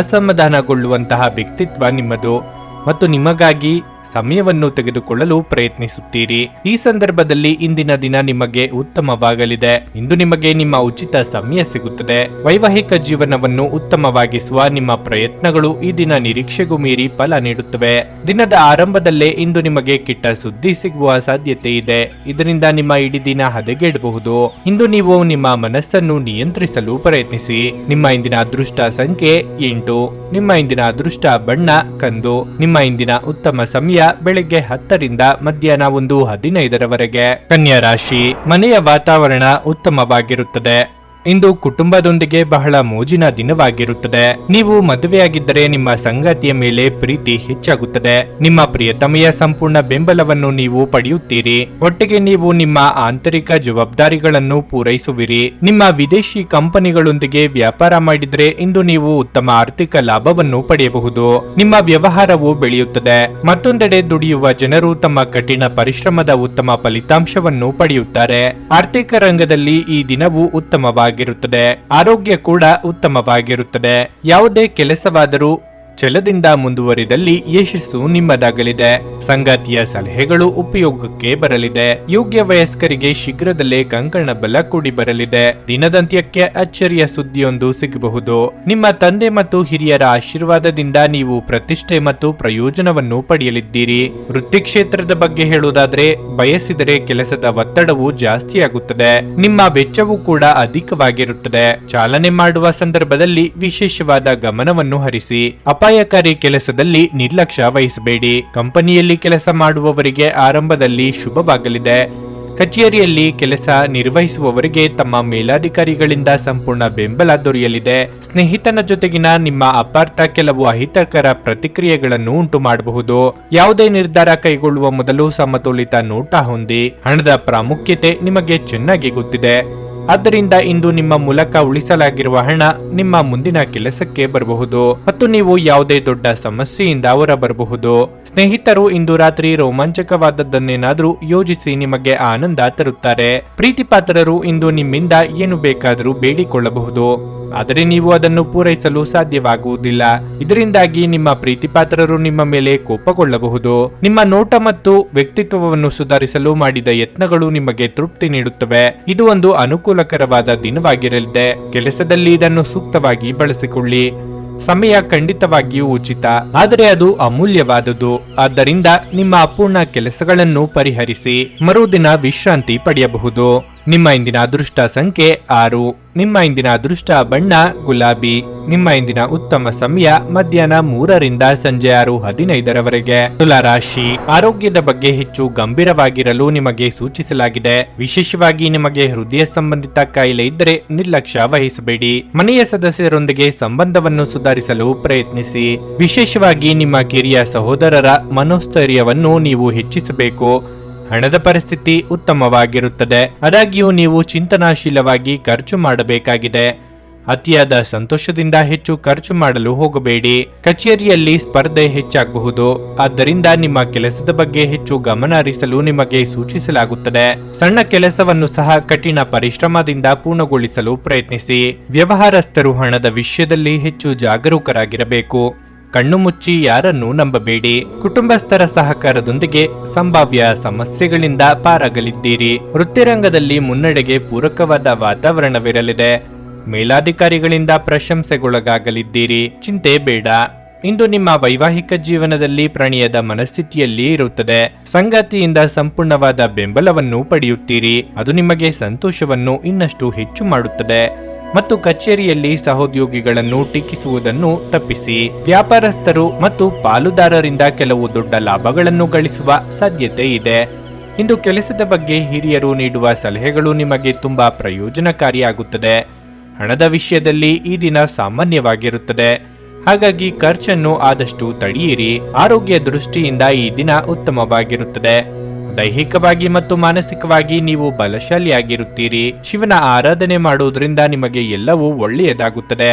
ಅಸಮಾಧಾನಗೊಳ್ಳುವಂತಹ ವ್ಯಕ್ತಿತ್ವ ನಿಮ್ಮದು ಮತ್ತು ನಿಮಗಾಗಿ ಸಮಯವನ್ನು ತೆಗೆದುಕೊಳ್ಳಲು ಪ್ರಯತ್ನಿಸುತ್ತೀರಿ. ಈ ಸಂದರ್ಭದಲ್ಲಿ ಇಂದಿನ ದಿನ ನಿಮಗೆ ಉತ್ತಮವಾಗಲಿದೆ. ಇಂದು ನಿಮಗೆ ನಿಮ್ಮ ಉಚಿತ ಸಮಯ ಸಿಗುತ್ತದೆ. ವೈವಾಹಿಕ ಜೀವನವನ್ನು ಉತ್ತಮವಾಗಿಸುವ ನಿಮ್ಮ ಪ್ರಯತ್ನಗಳು ಈ ದಿನ ನಿರೀಕ್ಷೆಗೂ ಮೀರಿ ಫಲ ನೀಡುತ್ತವೆ. ದಿನದ ಆರಂಭದಲ್ಲೇ ಇಂದು ನಿಮಗೆ ಕೆಟ್ಟ ಸುದ್ದಿ ಸಿಗುವ ಸಾಧ್ಯತೆ ಇದೆ. ಇದರಿಂದ ನಿಮ್ಮ ಇಡೀ ದಿನ ಹದಗೆಡಬಹುದು. ಇಂದು ನೀವು ನಿಮ್ಮ ಮನಸ್ಸನ್ನು ನಿಯಂತ್ರಿಸಲು ಪ್ರಯತ್ನಿಸಿ. ನಿಮ್ಮ ಇಂದಿನ ಅದೃಷ್ಟ ಸಂಖ್ಯೆ 8. ನಿಮ್ಮ ಇಂದಿನ ಅದೃಷ್ಟ ಬಣ್ಣ ಕಂದು. ನಿಮ್ಮ ಇಂದಿನ ಉತ್ತಮ ಸಮಯ ಬೆಳಗ್ಗೆ 10ರಿಂದ ಮಧ್ಯಾಹ್ನ 1:15ರವರೆಗೆ. ಕನ್ಯಾ ರಾಶಿ, ಮನೆಯ ವಾತಾವರಣ ಉತ್ತಮವಾಗಿರುತ್ತದೆ. ಇಂದು ಕುಟುಂಬದೊಂದಿಗೆ ಬಹಳ ಮೋಜಿನ ದಿನವಾಗಿರುತ್ತದೆ. ನೀವು ಮದುವೆಯಾಗಿದ್ದರೆ ನಿಮ್ಮ ಸಂಗಾತಿಯ ಮೇಲೆ ಪ್ರೀತಿ ಹೆಚ್ಚಾಗುತ್ತದೆ. ನಿಮ್ಮ ಪ್ರಿಯತಮೆಯ ಸಂಪೂರ್ಣ ಬೆಂಬಲವನ್ನು ನೀವು ಪಡೆಯುತ್ತೀರಿ. ಒಟ್ಟಿಗೆ ನೀವು ನಿಮ್ಮ ಆಂತರಿಕ ಜವಾಬ್ದಾರಿಗಳನ್ನು ಪೂರೈಸುವಿರಿ. ನಿಮ್ಮ ವಿದೇಶಿ ಕಂಪನಿಗಳೊಂದಿಗೆ ವ್ಯಾಪಾರ ಮಾಡಿದ್ರೆ ಇಂದು ನೀವು ಉತ್ತಮ ಆರ್ಥಿಕ ಲಾಭವನ್ನು ಪಡೆಯಬಹುದು. ನಿಮ್ಮ ವ್ಯವಹಾರವು ಬೆಳೆಯುತ್ತದೆ. ಮತ್ತೊಂದೆಡೆ ದುಡಿಯುವ ಜನರು ತಮ್ಮ ಕಠಿಣ ಪರಿಶ್ರಮದ ಉತ್ತಮ ಫಲಿತಾಂಶವನ್ನು ಪಡೆಯುತ್ತಾರೆ. ಆರ್ಥಿಕ ರಂಗದಲ್ಲಿ ಈ ದಿನವು ಉತ್ತಮವಾಗಿ ಆರೋಗ್ಯ ಕೂಡ ಉತ್ತಮವಾಗಿರುತ್ತದೆ. ಯಾವುದೇ ಕೆಲಸವಾದರೂ ಛಲದಿಂದ ಮುಂದುವರಿದಲ್ಲಿ ಯಶಸ್ಸು ನಿಮ್ಮದಾಗಲಿದೆ. ಸಂಗಾತಿಯ ಸಲಹೆಗಳು ಉಪಯೋಗಕ್ಕೆ ಬರಲಿದೆ. ಯೋಗ್ಯ ವಯಸ್ಕರಿಗೆ ಶೀಘ್ರದಲ್ಲೇ ಕಂಕಣ ಬಲ ಕೂಡಿ ಬರಲಿದೆ. ದಿನದಂತ್ಯಕ್ಕೆ ಅಚ್ಚರಿಯ ಸುದ್ದಿಯೊಂದು ಸಿಗಬಹುದು. ನಿಮ್ಮ ತಂದೆ ಮತ್ತು ಹಿರಿಯರ ಆಶೀರ್ವಾದದಿಂದ ನೀವು ಪ್ರತಿಷ್ಠೆ ಮತ್ತು ಪ್ರಯೋಜನವನ್ನು ಪಡೆಯಲಿದ್ದೀರಿ. ವೃತ್ತಿ ಕ್ಷೇತ್ರದ ಬಗ್ಗೆ ಹೇಳುವುದಾದ್ರೆ, ಬಯಸಿದರೆ ಕೆಲಸದ ಒತ್ತಡವು ಜಾಸ್ತಿಯಾಗುತ್ತದೆ. ನಿಮ್ಮ ವೆಚ್ಚವೂ ಕೂಡ ಅಧಿಕವಾಗಿರುತ್ತದೆ. ಚಾಲನೆ ಮಾಡುವ ಸಂದರ್ಭದಲ್ಲಿ ವಿಶೇಷವಾದ ಗಮನವನ್ನು ಹರಿಸಿ. ಅಪಾಯಕಾರಿ ಕೆಲಸದಲ್ಲಿ ನಿರ್ಲಕ್ಷ್ಯ ವಹಿಸಬೇಡಿ. ಕಂಪನಿಯಲ್ಲಿ ಕೆಲಸ ಮಾಡುವವರಿಗೆ ಆರಂಭದಲ್ಲಿ ಶುಭವಾಗಲಿದೆ. ಕಚೇರಿಯಲ್ಲಿ ಕೆಲಸ ನಿರ್ವಹಿಸುವವರಿಗೆ ತಮ್ಮ ಮೇಲಾಧಿಕಾರಿಗಳಿಂದ ಸಂಪೂರ್ಣ ಬೆಂಬಲ ದೊರೆಯಲಿದೆ. ಸ್ನೇಹಿತನ ಜೊತೆಗಿನ ನಿಮ್ಮ ಅಪಾರ್ಥ ಕೆಲವು ಅಹಿತಕರ ಪ್ರತಿಕ್ರಿಯೆಗಳನ್ನು ಉಂಟು ಮಾಡಬಹುದು. ಯಾವುದೇ ನಿರ್ಧಾರ ಕೈಗೊಳ್ಳುವ ಮೊದಲು ಸಮತೋಲಿತ ನೋಟ ಹೊಂದಿ. ಹಣದ ಪ್ರಾಮುಖ್ಯತೆ ನಿಮಗೆ ಚೆನ್ನಾಗಿ ಗೊತ್ತಿದೆ. ಆದ್ದರಿಂದ ಇಂದು ನಿಮ್ಮ ಮೂಲಕ ಉಳಿಸಲಾಗಿರುವ ಹಣ ನಿಮ್ಮ ಮುಂದಿನ ಕೆಲಸಕ್ಕೆ ಬರಬಹುದು ಮತ್ತು ನೀವು ಯಾವುದೇ ದೊಡ್ಡ ಸಮಸ್ಯೆಯಿಂದ ಹೊರಬರಬಹುದು. ಸ್ನೇಹಿತರು ಇಂದು ರಾತ್ರಿ ರೋಮಾಂಚಕವಾದದ್ದನ್ನೇನಾದ್ರೂ ಯೋಜಿಸಿ ನಿಮಗೆ ಆನಂದ ತರುತ್ತಾರೆ. ಪ್ರೀತಿ ಪಾತ್ರರು ಇಂದು ನಿಮ್ಮಿಂದ ಏನು ಬೇಕಾದರೂ ಬೇಡಿಕೊಳ್ಳಬಹುದು, ಆದರೆ ನೀವು ಅದನ್ನು ಪೂರೈಸಲು ಸಾಧ್ಯವಾಗುವುದಿಲ್ಲ. ಇದರಿಂದಾಗಿ ನಿಮ್ಮ ಪ್ರೀತಿಪಾತ್ರರು ನಿಮ್ಮ ಮೇಲೆ ಕೋಪಗೊಳ್ಳಬಹುದು. ನಿಮ್ಮ ನೋಟ ಮತ್ತು ವ್ಯಕ್ತಿತ್ವವನ್ನು ಸುಧಾರಿಸಲು ಮಾಡಿದ ಯತ್ನಗಳು ನಿಮಗೆ ತೃಪ್ತಿ ನೀಡುತ್ತವೆ. ಇದು ಒಂದು ಅನುಕೂಲಕರವಾದ ದಿನವಾಗಿರಲಿದೆ. ಕೆಲಸದಲ್ಲಿ ಇದನ್ನು ಸೂಕ್ತವಾಗಿ ಬಳಸಿಕೊಳ್ಳಿ. ಸಮಯ ಖಂಡಿತವಾಗಿಯೂ ಉಚಿತ, ಆದರೆ ಅದು ಅಮೂಲ್ಯವಾದುದು. ಆದ್ದರಿಂದ ನಿಮ್ಮ ಅಪೂರ್ಣ ಕೆಲಸಗಳನ್ನು ಪರಿಹರಿಸಿ ಮರುದಿನ ವಿಶ್ರಾಂತಿ ಪಡೆಯಬಹುದು. ನಿಮ್ಮ ಇಂದಿನ ಅದೃಷ್ಟ ಸಂಖ್ಯೆ 6. ನಿಮ್ಮ ಇಂದಿನ ಅದೃಷ್ಟ ಬಣ್ಣ ಗುಲಾಬಿ. ನಿಮ್ಮ ಇಂದಿನ ಉತ್ತಮ ಸಮಯ ಮಧ್ಯಾಹ್ನ 3ರಿಂದ ಸಂಜೆ 6:15 ತುಲಾ ರಾಶಿ. ಆರೋಗ್ಯದ ಬಗ್ಗೆ ಹೆಚ್ಚು ಗಂಭೀರವಾಗಿರಲು ನಿಮಗೆ ಸೂಚಿಸಲಾಗಿದೆ. ವಿಶೇಷವಾಗಿ ನಿಮಗೆ ಹೃದಯ ಸಂಬಂಧಿತ ಕಾಯಿಲೆ ಇದ್ದರೆ ನಿರ್ಲಕ್ಷ್ಯ ವಹಿಸಬೇಡಿ. ಮನೆಯ ಸದಸ್ಯರೊಂದಿಗೆ ಸಂಬಂಧವನ್ನು ಸುಧಾರಿಸಲು ಪ್ರಯತ್ನಿಸಿ. ವಿಶೇಷವಾಗಿ ನಿಮ್ಮ ಕಿರಿಯ ಸಹೋದರರ ಮನೋಸ್ಥೈರ್ಯವನ್ನು ನೀವು ಹೆಚ್ಚಿಸಬೇಕು. ಹಣದ ಪರಿಸ್ಥಿತಿ ಉತ್ತಮವಾಗಿರುತ್ತದೆ. ಆದಾಗ್ಯೂ ನೀವು ಚಿಂತನಾಶೀಲವಾಗಿ ಖರ್ಚು ಮಾಡಬೇಕಾಗಿದೆ. ಅತಿಯಾದ ಸಂತೋಷದಿಂದ ಹೆಚ್ಚು ಖರ್ಚು ಮಾಡಲು ಹೋಗಬೇಡಿ. ಕಚೇರಿಯಲ್ಲಿ ಸ್ಪರ್ಧೆ ಹೆಚ್ಚಾಗಬಹುದು. ಆದ್ದರಿಂದ ನಿಮ್ಮ ಕೆಲಸದ ಬಗ್ಗೆ ಹೆಚ್ಚು ಗಮನ ಹರಿಸಲು ನಿಮಗೆ ಸೂಚಿಸಲಾಗುತ್ತದೆ. ಸಣ್ಣ ಕೆಲಸವನ್ನು ಸಹ ಕಠಿಣ ಪರಿಶ್ರಮದಿಂದ ಪೂರ್ಣಗೊಳಿಸಲು ಪ್ರಯತ್ನಿಸಿ. ವ್ಯವಹಾರಸ್ಥರು ಹಣದ ವಿಷಯದಲ್ಲಿ ಹೆಚ್ಚು ಜಾಗರೂಕರಾಗಿರಬೇಕು. ಕಣ್ಣು ಮುಚ್ಚಿ ಯಾರನ್ನೂ ನಂಬಬೇಡಿ. ಕುಟುಂಬಸ್ಥರ ಸಹಕಾರದೊಂದಿಗೆ ಸಂಭಾವ್ಯ ಸಮಸ್ಯೆಗಳಿಂದ ಪಾರಾಗಲಿದ್ದೀರಿ. ವೃತ್ತಿರಂಗದಲ್ಲಿ ಮುನ್ನಡೆಗೆ ಪೂರಕವಾದ ವಾತಾವರಣವಿರಲಿದೆ. ಮೇಲಾಧಿಕಾರಿಗಳಿಂದ ಪ್ರಶಂಸೆಗೊಳಗಾಗಲಿದ್ದೀರಿ. ಚಿಂತೆ ಬೇಡ. ಇಂದು ನಿಮ್ಮ ವೈವಾಹಿಕ ಜೀವನದಲ್ಲಿ ಪ್ರಣಯದ ಮನಸ್ಥಿತಿಯಲ್ಲಿ ಇರುತ್ತದೆ. ಸಂಗಾತಿಯಿಂದ ಸಂಪೂರ್ಣವಾದ ಬೆಂಬಲವನ್ನು ಪಡೆಯುತ್ತೀರಿ. ಅದು ನಿಮಗೆ ಸಂತೋಷವನ್ನು ಇನ್ನಷ್ಟು ಹೆಚ್ಚು ಮಾಡುತ್ತದೆ ಮತ್ತು ಕಚೇರಿಯಲ್ಲಿ ಸಹೋದ್ಯೋಗಿಗಳನ್ನು ಟೀಕಿಸುವುದನ್ನು ತಪ್ಪಿಸಿ. ವ್ಯಾಪಾರಸ್ಥರು ಮತ್ತು ಪಾಲುದಾರರಿಂದ ಕೆಲವು ದೊಡ್ಡ ಲಾಭಗಳನ್ನು ಗಳಿಸುವ ಸಾಧ್ಯತೆ ಇದೆ. ಇಂದು ಕೆಲಸದ ಬಗ್ಗೆ ಹಿರಿಯರು ನೀಡುವ ಸಲಹೆಗಳು ನಿಮಗೆ ತುಂಬಾ ಪ್ರಯೋಜನಕಾರಿಯಾಗುತ್ತದೆ. ಹಣದ ವಿಷಯದಲ್ಲಿ ಈ ದಿನ ಸಾಮಾನ್ಯವಾಗಿರುತ್ತದೆ. ಹಾಗಾಗಿ ಖರ್ಚನ್ನು ಆದಷ್ಟು ತಡೆಯಿರಿ. ಆರೋಗ್ಯ ದೃಷ್ಟಿಯಿಂದ ಈ ದಿನ ಉತ್ತಮವಾಗಿರುತ್ತದೆ. ದೈಹಿಕವಾಗಿ ಮತ್ತು ಮಾನಸಿಕವಾಗಿ ನೀವು ಬಲಶಾಲಿಯಾಗಿರುತ್ತೀರಿ. ಶಿವನ ಆರಾಧನೆ ಮಾಡುವುದರಿಂದ ನಿಮಗೆ ಎಲ್ಲವೂ ಒಳ್ಳೆಯದಾಗುತ್ತದೆ.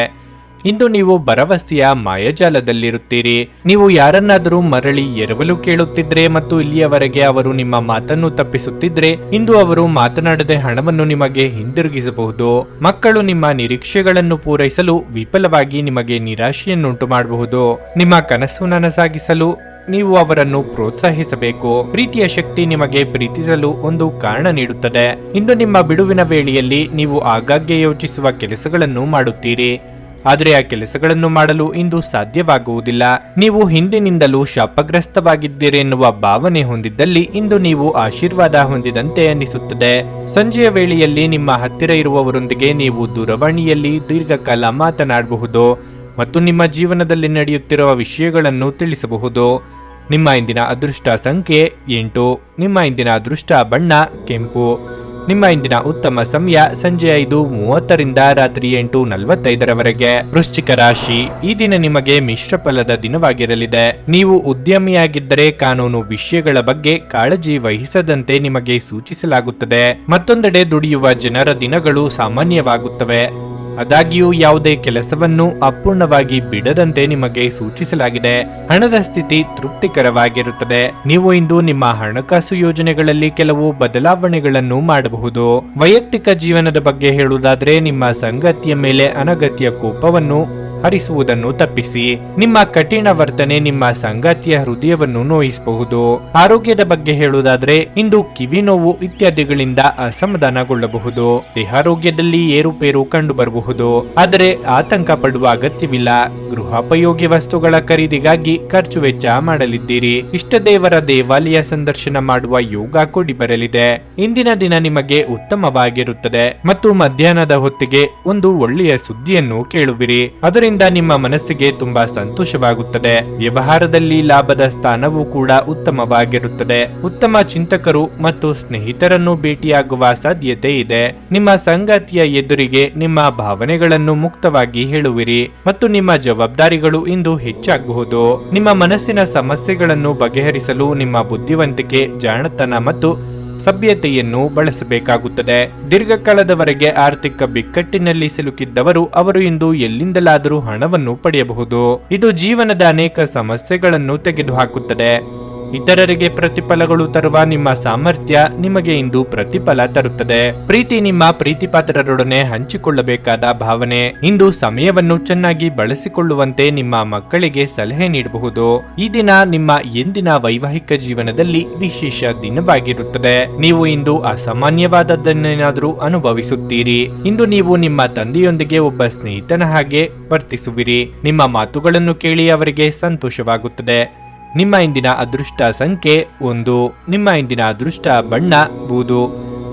ಇಂದು ನೀವು ಭರವಸೆಯ ಮಾಯಾಜಾಲದಲ್ಲಿರುತ್ತೀರಿ. ನೀವು ಯಾರನ್ನಾದರೂ ಮರಳಿ ಎರವಲು ಕೇಳುತ್ತಿದ್ರೆ ಮತ್ತು ಇಲ್ಲಿಯವರೆಗೆ ಅವರು ನಿಮ್ಮ ಮಾತನ್ನು ತಪ್ಪಿಸುತ್ತಿದ್ರೆ ಇಂದು ಅವರು ಮಾತನಾಡದೆ ಹಣವನ್ನು ನಿಮಗೆ ಹಿಂದಿರುಗಿಸಬಹುದು. ಮಕ್ಕಳು ನಿಮ್ಮ ನಿರೀಕ್ಷೆಗಳನ್ನು ಪೂರೈಸಲು ವಿಫಲವಾಗಿ ನಿಮಗೆ ನಿರಾಶೆಯನ್ನುಂಟು ಮಾಡಬಹುದು. ನಿಮ್ಮ ಕನಸು ನನಸಾಗಿಸಲು ನೀವು ಅವರನ್ನು ಪ್ರೋತ್ಸಾಹಿಸಬೇಕು. ಪ್ರೀತಿಯ ಶಕ್ತಿ ನಿಮಗೆ ಪ್ರೀತಿಸಲು ಒಂದು ಕಾರಣ ನೀಡುತ್ತದೆ. ಇಂದು ನಿಮ್ಮ ಬಿಡುವಿನ ವೇಳೆಯಲ್ಲಿ ನೀವು ಆಗಾಗ್ಗೆ ಯೋಚಿಸುವ ಕೆಲಸಗಳನ್ನು ಮಾಡುತ್ತೀರಿ. ಆದರೆ ಆ ಕೆಲಸಗಳನ್ನು ಮಾಡಲು ಇಂದು ಸಾಧ್ಯವಾಗುವುದಿಲ್ಲ. ನೀವು ಹಿಂದಿನಿಂದಲೂ ಶಾಪಗ್ರಸ್ತವಾಗಿದ್ದೀರಿ ಎನ್ನುವ ಭಾವನೆ ಹೊಂದಿದ್ದಲ್ಲಿ ಇಂದು ನೀವು ಆಶೀರ್ವಾದ ಹೊಂದಿದಂತೆ ಅನಿಸುತ್ತದೆ. ಸಂಜೆಯ ವೇಳೆಯಲ್ಲಿ ನಿಮ್ಮ ಹತ್ತಿರ ಇರುವವರೊಂದಿಗೆ ನೀವು ದೂರವಾಣಿಯಲ್ಲಿ ದೀರ್ಘಕಾಲ ಮಾತನಾಡಬಹುದು ಮತ್ತು ನಿಮ್ಮ ಜೀವನದಲ್ಲಿ ನಡೆಯುತ್ತಿರುವ ವಿಷಯಗಳನ್ನು ತಿಳಿಸಬಹುದು. ನಿಮ್ಮ ಇಂದಿನ ಅದೃಷ್ಟ ಸಂಖ್ಯೆ 8. ನಿಮ್ಮ ಇಂದಿನ ಅದೃಷ್ಟ ಬಣ್ಣ ಕೆಂಪು. ನಿಮ್ಮ ಇಂದಿನ ಉತ್ತಮ ಸಮಯ ಸಂಜೆ 5:30ರಿಂದ ರಾತ್ರಿ 8:45 ವೃಶ್ಚಿಕ ರಾಶಿ. ಈ ದಿನ ನಿಮಗೆ ಮಿಶ್ರ ಫಲದ ದಿನವಾಗಿರಲಿದೆ. ನೀವು ಉದ್ಯಮಿಯಾಗಿದ್ದರೆ ಕಾನೂನು ವಿಷಯಗಳ ಬಗ್ಗೆ ಕಾಳಜಿ ವಹಿಸದಂತೆ ನಿಮಗೆ ಸೂಚಿಸಲಾಗುತ್ತದೆ. ಮತ್ತೊಂದೆಡೆ ದುಡಿಯುವ ಜನರ ದಿನಗಳು ಸಾಮಾನ್ಯವಾಗುತ್ತವೆ. ಆದಾಗ್ಯೂ ಯಾವುದೇ ಕೆಲಸವನ್ನು ಅಪೂರ್ಣವಾಗಿ ಬಿಡದಂತೆ ನಿಮಗೆ ಸೂಚಿಸಲಾಗಿದೆ. ಹಣದ ಸ್ಥಿತಿ ತೃಪ್ತಿಕರವಾಗಿರುತ್ತದೆ. ನೀವು ಇಂದು ನಿಮ್ಮ ಹಣಕಾಸು ಯೋಜನೆಗಳಲ್ಲಿ ಕೆಲವು ಬದಲಾವಣೆಗಳನ್ನು ಮಾಡಬಹುದು. ವೈಯಕ್ತಿಕ ಜೀವನದ ಬಗ್ಗೆ ಹೇಳುವುದಾದ್ರೆ ನಿಮ್ಮ ಸಂಗಾತಿಯ ಮೇಲೆ ಅನಗತ್ಯ ಕೋಪವನ್ನು ಹರಿಸುವುದನ್ನು ತಪ್ಪಿಸಿ. ನಿಮ್ಮ ಕಠಿಣ ವರ್ತನೆ ನಿಮ್ಮ ಸಂಗಾತಿಯ ಹೃದಯವನ್ನು ನೋಯಿಸಬಹುದು. ಆರೋಗ್ಯದ ಬಗ್ಗೆ ಹೇಳುವುದಾದ್ರೆ ಇಂದು ಕಿವಿ ನೋವು ಇತ್ಯಾದಿಗಳಿಂದ ಅಸಮಾಧಾನಗೊಳ್ಳಬಹುದು. ದೇಹಾರೋಗ್ಯದಲ್ಲಿ ಏರುಪೇರು ಕಂಡು ಬರಬಹುದು. ಆದರೆ ಆತಂಕ ಪಡುವ ಅಗತ್ಯವಿಲ್ಲ. ಗೃಹೋಪಯೋಗಿ ವಸ್ತುಗಳ ಖರೀದಿಗಾಗಿ ಖರ್ಚು ವೆಚ್ಚ ಮಾಡಲಿದ್ದೀರಿ. ಇಷ್ಟ ದೇವರ ದೇವಾಲಯ ಸಂದರ್ಶನ ಮಾಡುವ ಯೋಗ ಕೂಡಿ ಬರಲಿದೆ. ಇಂದಿನ ದಿನ ನಿಮಗೆ ಉತ್ತಮವಾಗಿರುತ್ತದೆ ಮತ್ತು ಮಧ್ಯಾಹ್ನದ ಹೊತ್ತಿಗೆ ಒಂದು ಒಳ್ಳೆಯ ಸುದ್ದಿಯನ್ನು ಕೇಳುವಿರಿ. ಅದರಿಂದ ನಿಮ್ಮ ಮನಸ್ಸಿಗೆ ತುಂಬಾ ಸಂತೋಷವಾಗುತ್ತದೆ. ವ್ಯವಹಾರದಲ್ಲಿ ಲಾಭದ ಸ್ಥಾನವೂ ಕೂಡ ಉತ್ತಮವಾಗಿರುತ್ತದೆ. ಉತ್ತಮ ಚಿಂತಕರು ಮತ್ತು ಸ್ನೇಹಿತರನ್ನು ಭೇಟಿಯಾಗುವ ಸಾಧ್ಯತೆ ಇದೆ. ನಿಮ್ಮ ಸಂಗಾತಿಯ ಎದುರಿಗೆ ನಿಮ್ಮ ಭಾವನೆಗಳನ್ನು ಮುಕ್ತವಾಗಿ ಹೇಳುವಿರಿ ಮತ್ತು ನಿಮ್ಮ ಜವಾಬ್ದಾರಿಗಳು ಇಂದು ಹೆಚ್ಚಾಗಬಹುದು. ನಿಮ್ಮ ಮನಸ್ಸಿನ ಸಮಸ್ಯೆಗಳನ್ನು ಬಗೆಹರಿಸಲು ನಿಮ್ಮ ಬುದ್ಧಿವಂತಿಕೆ, ಜಾಣತನ ಮತ್ತು ಸಭ್ಯತೆಯನ್ನು ಬಳಸಬೇಕಾಗುತ್ತದೆ. ದೀರ್ಘಕಾಲದವರೆಗೆ ಆರ್ಥಿಕ ಬಿಕ್ಕಟ್ಟಿನಲ್ಲಿ ಸಿಲುಕಿದ್ದವರು ಅವರು ಇಂದು ಎಲ್ಲಿಂದಲಾದರೂ ಹಣವನ್ನು ಪಡೆಯಬಹುದು. ಇದು ಜೀವನದ ಅನೇಕ ಸಮಸ್ಯೆಗಳನ್ನು ತೆಗೆದುಹಾಕುತ್ತದೆ. ಇತರರಿಗೆ ಪ್ರತಿಫಲಗಳು ತರುವ ನಿಮ್ಮ ಸಾಮರ್ಥ್ಯ ನಿಮಗೆ ಇಂದು ಪ್ರತಿಫಲ ತರುತ್ತದೆ. ಪ್ರೀತಿ ನಿಮ್ಮ ಪ್ರೀತಿಪಾತ್ರರೊಡನೆ ಹಂಚಿಕೊಳ್ಳಬೇಕಾದ ಭಾವನೆ. ಇಂದು ಸಮಯವನ್ನು ಚೆನ್ನಾಗಿ ಬಳಸಿಕೊಳ್ಳುವಂತೆ ನಿಮ್ಮ ಮಕ್ಕಳಿಗೆ ಸಲಹೆ ನೀಡಬಹುದು. ಈ ದಿನ ನಿಮ್ಮ ಎಂದಿನ ವೈವಾಹಿಕ ಜೀವನದಲ್ಲಿ ವಿಶೇಷ ದಿನವಾಗಿರುತ್ತದೆ. ನೀವು ಇಂದು ಅಸಾಮಾನ್ಯವಾದದ್ದನ್ನೇನಾದರೂ ಅನುಭವಿಸುತ್ತೀರಿ. ಇಂದು ನೀವು ನಿಮ್ಮ ತಂದೆಯೊಂದಿಗೆ ಒಬ್ಬ ಸ್ನೇಹಿತನ ಹಾಗೆ ವರ್ತಿಸುವಿರಿ. ನಿಮ್ಮ ಮಾತುಗಳನ್ನು ಕೇಳಿ ಅವರಿಗೆ ಸಂತೋಷವಾಗುತ್ತದೆ. ನಿಮ್ಮ ಇಂದಿನ ಅದೃಷ್ಟ ಸಂಖ್ಯೆ 1. ನಿಮ್ಮ ಇಂದಿನ ಅದೃಷ್ಟ ಬಣ್ಣ ಬೂದು.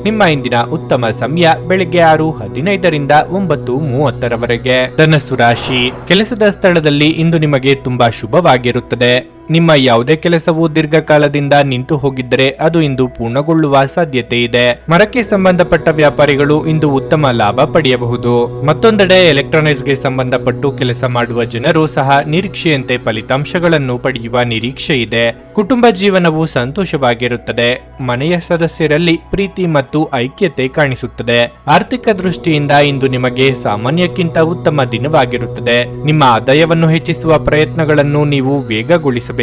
ನಿಮ್ಮ ಇಂದಿನ ಉತ್ತಮ ಸಮಯ ಬೆಳಿಗ್ಗೆ 6:15ರಿಂದ 9:30ರವರೆಗೆ. ಧನಸ್ಸು ರಾಶಿ, ಕೆಲಸದ ಸ್ಥಳದಲ್ಲಿ ಇಂದು ನಿಮಗೆ ತುಂಬಾ ಶುಭವಾಗಿರುತ್ತದೆ. ನಿಮ್ಮ ಯಾವುದೇ ಕೆಲಸವು ದೀರ್ಘಕಾಲದಿಂದ ನಿಂತು ಹೋಗಿದ್ದರೆ ಅದು ಇಂದು ಪೂರ್ಣಗೊಳ್ಳುವ ಸಾಧ್ಯತೆ ಇದೆ. ಮರಕ್ಕೆ ಸಂಬಂಧಪಟ್ಟ ವ್ಯಾಪಾರಿಗಳು ಇಂದು ಉತ್ತಮ ಲಾಭ ಪಡೆಯಬಹುದು. ಮತ್ತೊಂದೆಡೆ ಎಲೆಕ್ಟ್ರಾನಿಕ್ಸ್ಗೆ ಸಂಬಂಧಪಟ್ಟು ಕೆಲಸ ಮಾಡುವ ಜನರು ಸಹ ನಿರೀಕ್ಷೆಯಂತೆ ಫಲಿತಾಂಶಗಳನ್ನು ಪಡೆಯುವ ನಿರೀಕ್ಷೆ ಇದೆ. ಕುಟುಂಬ ಜೀವನವು ಸಂತೋಷವಾಗಿರುತ್ತದೆ. ಮನೆಯ ಸದಸ್ಯರಲ್ಲಿ ಪ್ರೀತಿ ಮತ್ತು ಐಕ್ಯತೆ ಕಾಣಿಸುತ್ತದೆ. ಆರ್ಥಿಕ ದೃಷ್ಟಿಯಿಂದ ಇಂದು ನಿಮಗೆ ಸಾಮಾನ್ಯಕ್ಕಿಂತ ಉತ್ತಮ ದಿನವಾಗಿರುತ್ತದೆ. ನಿಮ್ಮ ಆದಾಯವನ್ನು ಹೆಚ್ಚಿಸುವ ಪ್ರಯತ್ನಗಳನ್ನು ನೀವು ವೇಗಗೊಳಿಸಬೇಕು.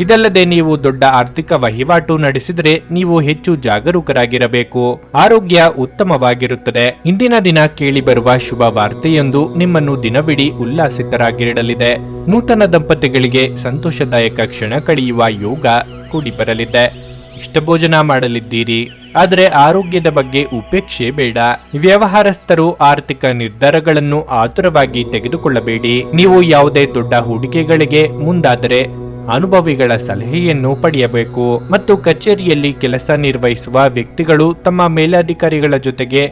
ಇದಲ್ಲದೆ ನೀವು ದೊಡ್ಡ ಆರ್ಥಿಕ ವಹಿವಾಟು ನಡೆಸಿದರೆ ನೀವು ಹೆಚ್ಚು ಜಾಗರೂಕರಾಗಿರಬೇಕು. ಆರೋಗ್ಯ ಉತ್ತಮವಾಗಿರುತ್ತದೆ. ಇಂದಿನ ದಿನ ಕೇಳಿಬರುವ ಶುಭ ವಾರ್ತೆಯೊಂದು ನಿಮ್ಮನ್ನು ದಿನವಿಡೀ ಉಲ್ಲಾಸಿತರಾಗಿರಲಿದೆ. ನೂತನ ದಂಪತಿಗಳಿಗೆ ಸಂತೋಷದಾಯಕ ಕ್ಷಣ ಕಳೆಯುವ ಯೋಗ ಕೂಡಿ ಬರಲಿದೆ. ಇಷ್ಟ ಭೋಜನ ಮಾಡಲಿದ್ದೀರಿ, ಆದರೆ ಆರೋಗ್ಯದ ಬಗ್ಗೆ ಉಪೇಕ್ಷೆ ಬೇಡ. ವ್ಯವಹಾರಸ್ಥರು ಆರ್ಥಿಕ ನಿರ್ಧಾರಗಳನ್ನು ಆತುರವಾಗಿ ತೆಗೆದುಕೊಳ್ಳಬೇಡಿ. ನೀವು ಯಾವುದೇ ದೊಡ್ಡ ಹೂಡಿಕೆಗಳಿಗೆ ಮುಂದಾದರೆ ಅನುಭವಿಗಳ ಸಲಹೆಯನ್ನು ಪಡೆಯಬೇಕು. ಮತ್ತು ಕಚೇರಿಯಲ್ಲಿ ಕೆಲಸ ನಿರ್ವಹಿಸುವ ವ್ಯಕ್ತಿಗಳು ತಮ್ಮ ಮೇಲಧಿಕಾರಿಗಳ ಜೊತೆಗೆ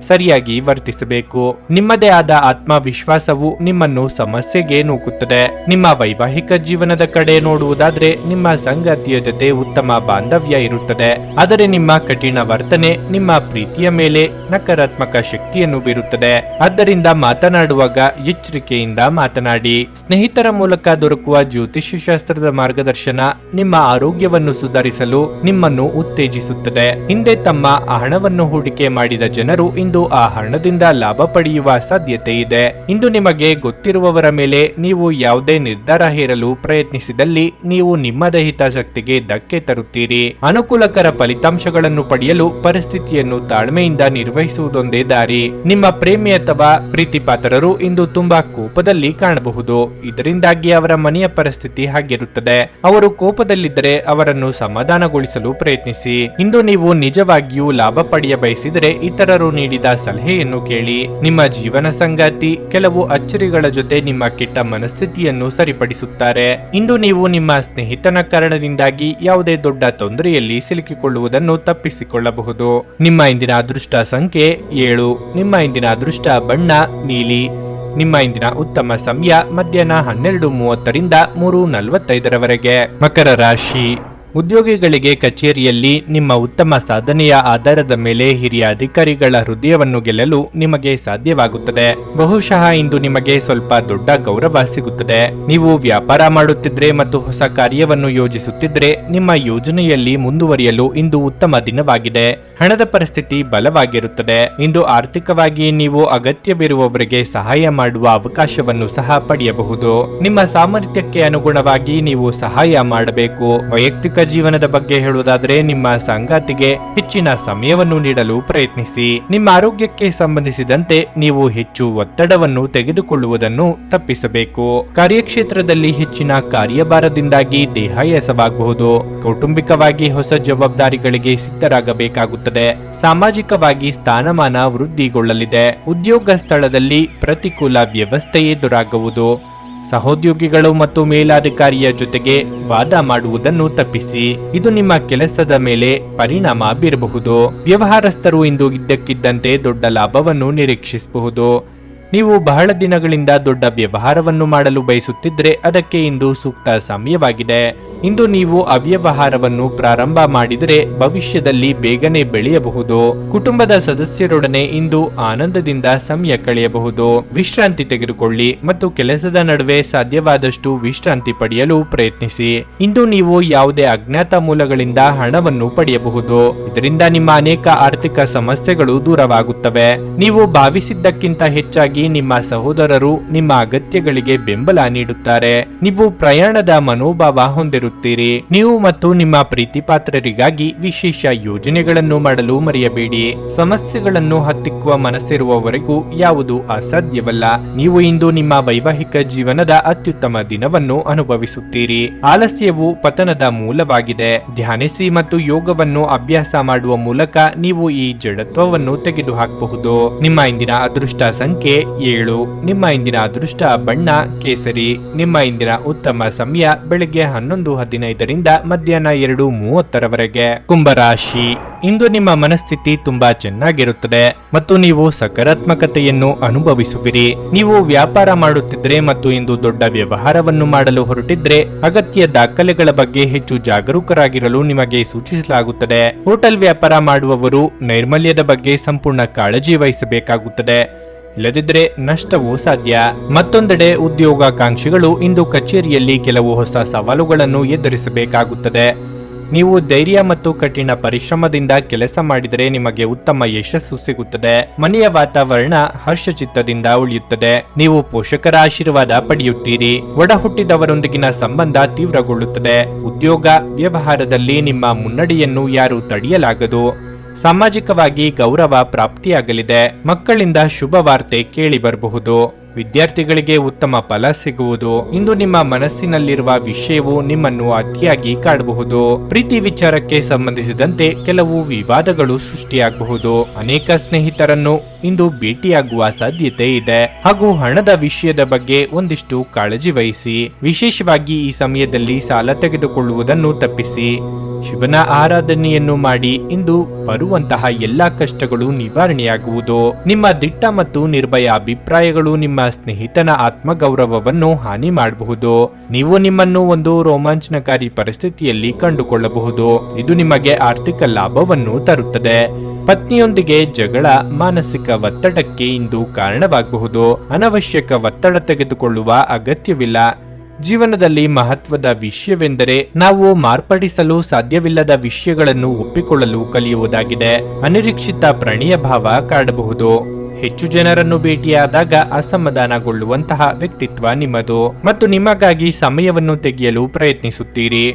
ಸರಿಯಾಗಿ ವರ್ತಿಸಬೇಕು. ನಿಮ್ಮದೇ ಆದ ಆತ್ಮವಿಶ್ವಾಸವು ನಿಮ್ಮನ್ನು ಸಮಸ್ಯೆಗೆ ನೂಕುತ್ತದೆ. ನಿಮ್ಮ ವೈವಾಹಿಕ ಜೀವನದ ಕಡೆ ನೋಡುವುದಾದ್ರೆ ನಿಮ್ಮ ಸಂಗಾತಿಯ ಜೊತೆ ಉತ್ತಮ ಬಾಂಧವ್ಯ ಇರುತ್ತದೆ, ಆದರೆ ನಿಮ್ಮ ಕಠಿಣ ವರ್ತನೆ ನಿಮ್ಮ ಪ್ರೀತಿಯ ಮೇಲೆ ನಕಾರಾತ್ಮಕ ಶಕ್ತಿಯನ್ನು ಬೀರುತ್ತದೆ. ಆದ್ದರಿಂದ ಮಾತನಾಡುವಾಗ ಎಚ್ಚರಿಕೆಯಿಂದ ಮಾತನಾಡಿ. ಸ್ನೇಹಿತರ ಮೂಲಕ ದೊರಕುವ ಜ್ಯೋತಿಷ್ಯ ಶಾಸ್ತ್ರದ ಮಾರ್ಗದರ್ಶನ ನಿಮ್ಮ ಆರೋಗ್ಯವನ್ನು ಸುಧಾರಿಸಲು ನಿಮ್ಮನ್ನು ಉತ್ತೇಜಿಸುತ್ತದೆ. ಹಿಂದೆ ತಮ್ಮ ಹಣವನ್ನು ಹೂಡಿಕೆ ಮಾಡಿದ ಜನರು ಇಂದು ಆ ಹಣದಿಂದ ಲಾಭ ಪಡೆಯುವ ಸಾಧ್ಯತೆ ಇದೆ. ಇಂದು ನಿಮಗೆ ಗೊತ್ತಿರುವವರ ಮೇಲೆ ನೀವು ಯಾವುದೇ ನಿರ್ಧಾರ ಹೇರಲು ಪ್ರಯತ್ನಿಸಿದಲ್ಲಿ ನೀವು ನಿಮ್ಮದೇ ಹಿತಾಸಕ್ತಿಗೆ ಧಕ್ಕೆ ತರುತ್ತೀರಿ. ಅನುಕೂಲಕರ ಫಲಿತಾಂಶಗಳನ್ನು ಪಡೆಯಲು ಪರಿಸ್ಥಿತಿಯನ್ನು ತಾಳ್ಮೆಯಿಂದ ನಿರ್ವಹಿಸುವುದೊಂದೇ ದಾರಿ. ನಿಮ್ಮ ಪ್ರೇಮಿ ಅಥವಾ ಪ್ರೀತಿಪಾತ್ರರು ಇಂದು ತುಂಬಾ ಕೋಪದಲ್ಲಿ ಕಾಣಬಹುದು. ಇದರಿಂದಾಗಿ ಅವರ ಮನೆಯ ಪರಿಸ್ಥಿತಿ ಹಾಗಿರುತ್ತದೆ. ಅವರು ಕೋಪದಲ್ಲಿದ್ದರೆ ಅವರನ್ನು ಸಮಾಧಾನಗೊಳಿಸಲು ಪ್ರಯತ್ನಿಸಿ. ಇಂದು ನೀವು ನಿಜವಾಗಿಯೂ ಲಾಭ ಪಡೆಯ ಬಯಸಿದರೆ ಇತರರು ನೀಡಿದ ಸಲಹೆಯನ್ನು ಕೇಳಿ. ನಿಮ್ಮ ಜೀವನ ಸಂಗಾತಿ ಕೆಲವು ಅಚ್ಚರಿಗಳ ಜೊತೆ ನಿಮ್ಮ ಕೆಟ್ಟ ಮನಸ್ಥಿತಿಯನ್ನು ಸರಿಪಡಿಸುತ್ತಾರೆ. ಇಂದು ನೀವು ನಿಮ್ಮ ಸ್ನೇಹಿತನ ಕಾರಣದಿಂದಾಗಿ ಯಾವುದೇ ದೊಡ್ಡ ತೊಂದರೆಯಲ್ಲಿ ಸಿಲುಕಿಕೊಳ್ಳುವುದನ್ನು ತಪ್ಪಿಸಿಕೊಳ್ಳಬಹುದು. ನಿಮ್ಮ ಇಂದಿನ ಅದೃಷ್ಟ ಸಂಖ್ಯೆ 7. ನಿಮ್ಮ ಇಂದಿನ ಅದೃಷ್ಟ ಬಣ್ಣ ನೀಲಿ. ನಿಮ್ಮ ಇಂದಿನ ಉತ್ತಮ ಸಮಯ ಮಧ್ಯಾಹ್ನ 12:30ರಿಂದ 3:45ರವರೆಗೆ. ಮಕರ ರಾಶಿ, ಉದ್ಯೋಗಿಗಳಿಗೆ ಕಚೇರಿಯಲ್ಲಿ ನಿಮ್ಮ ಉತ್ತಮ ಸಾಧನೆಯ ಆಧಾರದ ಮೇಲೆ ಹಿರಿಯ ಅಧಿಕಾರಿಗಳ ಹೃದಯವನ್ನು ಗೆಲ್ಲಲು ನಿಮಗೆ ಸಾಧ್ಯವಾಗುತ್ತದೆ. ಬಹುಶಃ ಇಂದು ನಿಮಗೆ ಸ್ವಲ್ಪ ದೊಡ್ಡ ಗೌರವ ಸಿಗುತ್ತದೆ. ನೀವು ವ್ಯಾಪಾರ ಮಾಡುತ್ತಿದ್ರೆ ಮತ್ತು ಹೊಸ ಕಾರ್ಯವನ್ನು ಯೋಜಿಸುತ್ತಿದ್ರೆ ನಿಮ್ಮ ಯೋಜನೆಯಲ್ಲಿ ಮುಂದುವರಿಯಲು ಇಂದು ಉತ್ತಮ ದಿನವಾಗಿದೆ. ಹಣದ ಪರಿಸ್ಥಿತಿ ಬಲವಾಗಿರುತ್ತದೆ. ಇಂದು ಆರ್ಥಿಕವಾಗಿ ನೀವು ಅಗತ್ಯವಿರುವವರಿಗೆ ಸಹಾಯ ಮಾಡುವ ಅವಕಾಶವನ್ನು ಸಹ ಪಡೆಯಬಹುದು. ನಿಮ್ಮ ಸಾಮರ್ಥ್ಯಕ್ಕೆ ಅನುಗುಣವಾಗಿ ನೀವು ಸಹಾಯ ಮಾಡಬೇಕು. ವೈಯಕ್ತಿಕ ಜೀವನದ ಬಗ್ಗೆ ಹೇಳುವುದಾದರೆ ನಿಮ್ಮ ಸಂಗಾತಿಗೆ ಹೆಚ್ಚಿನ ಸಮಯವನ್ನು ನೀಡಲು ಪ್ರಯತ್ನಿಸಿ. ನಿಮ್ಮ ಆರೋಗ್ಯಕ್ಕೆ ಸಂಬಂಧಿಸಿದಂತೆ ನೀವು ಹೆಚ್ಚು ಒತ್ತಡವನ್ನು ತೆಗೆದುಕೊಳ್ಳುವುದನ್ನು ತಪ್ಪಿಸಬೇಕು. ಕಾರ್ಯಕ್ಷೇತ್ರದಲ್ಲಿ ಹೆಚ್ಚಿನ ಕಾರ್ಯಭಾರದಿಂದಾಗಿ ದೇಹಾಯಾಸವಾಗಬಹುದು. ಕೌಟುಂಬಿಕವಾಗಿ ಹೊಸ ಜವಾಬ್ದಾರಿಗಳಿಗೆ ಸಿದ್ಧರಾಗಬೇಕಾಗುತ್ತದೆ. ಸಾಮಾಜಿಕವಾಗಿ ಸ್ಥಾನಮಾನ ವೃದ್ಧಿಗೊಳ್ಳಲಿದೆ. ಉದ್ಯೋಗ ಸ್ಥಳದಲ್ಲಿ ಪ್ರತಿಕೂಲ ವ್ಯವಸ್ಥೆ ಎದುರಾಗುವುದು. ಸಹೋದ್ಯೋಗಿಗಳು ಮತ್ತು ಮೇಲಾಧಿಕಾರಿಯ ಜೊತೆಗೆ ವಾದ ಮಾಡುವುದನ್ನು ತಪ್ಪಿಸಿ. ಇದು ನಿಮ್ಮ ಕೆಲಸದ ಮೇಲೆ ಪರಿಣಾಮ ಬೀರಬಹುದು. ವ್ಯವಹಾರಸ್ಥರು ಇಂದು ಇದ್ದಕ್ಕಿದ್ದಂತೆ ದೊಡ್ಡ ಲಾಭವನ್ನು ನಿರೀಕ್ಷಿಸಬಹುದು. ನೀವು ಬಹಳ ದಿನಗಳಿಂದ ದೊಡ್ಡ ವ್ಯವಹಾರವನ್ನು ಮಾಡಲು ಬಯಸುತ್ತಿದ್ರೆ ಅದಕ್ಕೆ ಇಂದು ಸೂಕ್ತ ಸಮಯವಾಗಿದೆ. ಇಂದು ನೀವು ಅವ್ಯವಹಾರವನ್ನು ಪ್ರಾರಂಭ ಮಾಡಿದರೆ ಭವಿಷ್ಯದಲ್ಲಿ ಬೇಗನೆ ಬೆಳೆಯಬಹುದು. ಕುಟುಂಬದ ಸದಸ್ಯರೊಡನೆ ಇಂದು ಆನಂದದಿಂದ ಸಮಯ ಕಳೆಯಬಹುದು. ವಿಶ್ರಾಂತಿ ತೆಗೆದುಕೊಳ್ಳಿ ಮತ್ತು ಕೆಲಸದ ನಡುವೆ ಸಾಧ್ಯವಾದಷ್ಟು ವಿಶ್ರಾಂತಿ ಪಡೆಯಲು ಪ್ರಯತ್ನಿಸಿ. ಇಂದು ನೀವು ಯಾವುದೇ ಅಜ್ಞಾತ ಮೂಲಗಳಿಂದ ಹಣವನ್ನು ಪಡೆಯಬಹುದು. ಇದರಿಂದ ನಿಮ್ಮ ಅನೇಕ ಆರ್ಥಿಕ ಸಮಸ್ಯೆಗಳು ದೂರವಾಗುತ್ತವೆ. ನೀವು ಭಾವಿಸಿದ್ದಕ್ಕಿಂತ ಹೆಚ್ಚಾಗಿ ನಿಮ್ಮ ಸಹೋದರರು ನಿಮ್ಮ ಅಗತ್ಯಗಳಿಗೆ ಬೆಂಬಲ ನೀಡುತ್ತಾರೆ. ನೀವು ಪ್ರಯಾಣದ ಮನೋಭಾವ ಹೊಂದಿರುತ್ತೀರಿ. ನೀವು ಮತ್ತು ನಿಮ್ಮ ಪ್ರೀತಿ ಪಾತ್ರರಿಗಾಗಿ ವಿಶೇಷ ಯೋಜನೆಗಳನ್ನು ಮಾಡಲು ಮರೆಯಬೇಡಿ. ಸಮಸ್ಯೆಗಳನ್ನು ಹತ್ತಿಕ್ಕುವ ಮನಸ್ಸಿರುವವರೆಗೂ ಯಾವುದು ಅಸಾಧ್ಯವಲ್ಲ. ನೀವು ಇಂದು ನಿಮ್ಮ ವೈವಾಹಿಕ ಜೀವನದ ಅತ್ಯುತ್ತಮ ದಿನವನ್ನು ಅನುಭವಿಸುತ್ತೀರಿ. ಆಲಸ್ಯವು ಪತನದ ಮೂಲವಾಗಿದೆ. ಧ್ಯಾನಿಸಿ ಮತ್ತು ಯೋಗವನ್ನು ಅಭ್ಯಾಸ ಮಾಡುವ ಮೂಲಕ ನೀವು ಈ ಜಡತ್ವವನ್ನು ತೆಗೆದುಹಾಕಬಹುದು. ನಿಮ್ಮ ಇಂದಿನ ಅದೃಷ್ಟ ಸಂಖ್ಯೆ 7. ನಿಮ್ಮ ಇಂದಿನ ಅದೃಷ್ಟ ಬಣ್ಣ ಕೇಸರಿ. ನಿಮ್ಮ ಇಂದಿನ ಉತ್ತಮ ಸಮಯ ಬೆಳಿಗ್ಗೆ 11:15 ಮಧ್ಯಾಹ್ನ 2:30 ಕುಂಭರಾಶಿ. ಇಂದು ನಿಮ್ಮ ಮನಸ್ಥಿತಿ ತುಂಬಾ ಚೆನ್ನಾಗಿರುತ್ತದೆ ಮತ್ತು ನೀವು ಸಕಾರಾತ್ಮಕತೆಯನ್ನು ಅನುಭವಿಸುವಿರಿ. ನೀವು ವ್ಯಾಪಾರ ಮಾಡುತ್ತಿದ್ರೆ ಮತ್ತು ಇಂದು ದೊಡ್ಡ ವ್ಯವಹಾರವನ್ನು ಮಾಡಲು ಹೊರಟಿದ್ರೆ ಅಗತ್ಯ ದಾಖಲೆಗಳ ಬಗ್ಗೆ ಹೆಚ್ಚು ಜಾಗರೂಕರಾಗಿರಲು ನಿಮಗೆ ಸೂಚಿಸಲಾಗುತ್ತದೆ. ಹೋಟೆಲ್ ವ್ಯಾಪಾರ ಮಾಡುವವರು ನೈರ್ಮಲ್ಯದ ಬಗ್ಗೆ ಸಂಪೂರ್ಣ ಕಾಳಜಿ ವಹಿಸಬೇಕಾಗುತ್ತದೆ, ಇಲ್ಲದಿದ್ದರೆ ನಷ್ಟವೂ ಸಾಧ್ಯ. ಮತ್ತೊಂದೆಡೆ ಉದ್ಯೋಗಾಕಾಂಕ್ಷಿಗಳು ಇಂದು ಕಚೇರಿಯಲ್ಲಿ ಕೆಲವು ಹೊಸ ಸವಾಲುಗಳನ್ನು ಎದುರಿಸಬೇಕಾಗುತ್ತದೆ. ನೀವು ಧೈರ್ಯ ಮತ್ತು ಕಠಿಣ ಪರಿಶ್ರಮದಿಂದ ಕೆಲಸ ಮಾಡಿದರೆ ನಿಮಗೆ ಉತ್ತಮ ಯಶಸ್ಸು ಸಿಗುತ್ತದೆ. ಮನೆಯ ವಾತಾವರಣ ಹರ್ಷಚಿತ್ತದಿಂದ ಉಳಿಯುತ್ತದೆ. ನೀವು ಪೋಷಕರ ಆಶೀರ್ವಾದ ಪಡೆಯುತ್ತೀರಿ. ಒಡ ಹುಟ್ಟಿದವರೊಂದಿಗಿನ ಸಂಬಂಧ ತೀವ್ರಗೊಳ್ಳುತ್ತದೆ. ಉದ್ಯೋಗ ವ್ಯವಹಾರದಲ್ಲಿ ನಿಮ್ಮ ಮುನ್ನಡೆಯನ್ನು ಯಾರೂ ತಡೆಯಲಾಗದು. ಸಾಮಾಜಿಕವಾಗಿ ಗೌರವ ಪ್ರಾಪ್ತಿಯಾಗಲಿದೆ. ಮಕ್ಕಳಿಂದ ಶುಭ ವಾರ್ತೆ ಕೇಳಿ ಬರಬಹುದು. ವಿದ್ಯಾರ್ಥಿಗಳಿಗೆ ಉತ್ತಮ ಫಲ ಸಿಗುವುದು. ಇಂದು ನಿಮ್ಮ ಮನಸ್ಸಿನಲ್ಲಿರುವ ವಿಷಯವು ನಿಮ್ಮನ್ನು ಅತಿಯಾಗಿ ಕಾಡಬಹುದು. ಪ್ರೀತಿ ವಿಚಾರಕ್ಕೆ ಸಂಬಂಧಿಸಿದಂತೆ ಕೆಲವು ವಿವಾದಗಳು ಸೃಷ್ಟಿಯಾಗಬಹುದು. ಅನೇಕ ಸ್ನೇಹಿತರನ್ನು ಇಂದು ಭೇಟಿಯಾಗುವ ಸಾಧ್ಯತೆ ಇದೆ ಹಾಗೂ ಹಣದ ವಿಷಯದ ಬಗ್ಗೆ ಒಂದಿಷ್ಟು ಕಾಳಜಿ ವಹಿಸಿ. ವಿಶೇಷವಾಗಿ ಈ ಸಮಯದಲ್ಲಿ ಸಾಲ ತೆಗೆದುಕೊಳ್ಳುವುದನ್ನು ತಪ್ಪಿಸಿ. ಶಿವನ ಆರಾಧನೆಯನ್ನು ಮಾಡಿ. ಇಂದು ಬರುವಂತಹ ಎಲ್ಲಾ ಕಷ್ಟಗಳು ನಿವಾರಣೆಯಾಗುವುದು. ನಿಮ್ಮ ದಿಟ್ಟ ಮತ್ತು ನಿರ್ಭಯ ಅಭಿಪ್ರಾಯಗಳು ನಿಮ್ಮ ಸ್ನೇಹಿತನ ಆತ್ಮಗೌರವವನ್ನು ಹಾನಿ ಮಾಡಬಹುದು. ನೀವು ನಿಮ್ಮನ್ನು ಒಂದು ರೋಮಾಂಚನಕಾರಿ ಪರಿಸ್ಥಿತಿಯಲ್ಲಿ ಕಂಡುಕೊಳ್ಳಬಹುದು. ಇದು ನಿಮಗೆ ಆರ್ಥಿಕ ಲಾಭವನ್ನು ತರುತ್ತದೆ. ಪತ್ನಿಯೊಂದಿಗೆ ಜಗಳ ಮಾನಸಿಕ ಒತ್ತಡಕ್ಕೆ ಇಂದು ಕಾರಣವಾಗಬಹುದು. ಅನವಶ್ಯಕ ಒತ್ತಡ ತೆಗೆದುಕೊಳ್ಳುವ ಅಗತ್ಯವಿಲ್ಲ. ಜೀವನದಲ್ಲಿ ಮಹತ್ವದ ವಿಷಯವೆಂದರೆ ನಾವು ಮಾರ್ಪಡಿಸಲು ಸಾಧ್ಯವಿಲ್ಲದ ವಿಷಯಗಳನ್ನು ಒಪ್ಪಿಕೊಳ್ಳಲು ಕಲಿಯುವುದಾಗಿದೆ. ಅನಿರೀಕ್ಷಿತ ಪ್ರಣಯ ಭಾವ ಕಾಡಬಹುದು. ಹೆಚ್ಚು ಜನರನ್ನು ಭೇಟಿಯಾದಾಗ ಅಸಮಾಧಾನಗೊಳ್ಳುವಂತಹ ವ್ಯಕ್ತಿತ್ವ ನಿಮ್ಮದು ಮತ್ತು ನಿಮಗಾಗಿ ಸಮಯವನ್ನು ತೆಗೆಯಲು ಪ್ರಯತ್ನಿಸುತ್ತೀರಿ.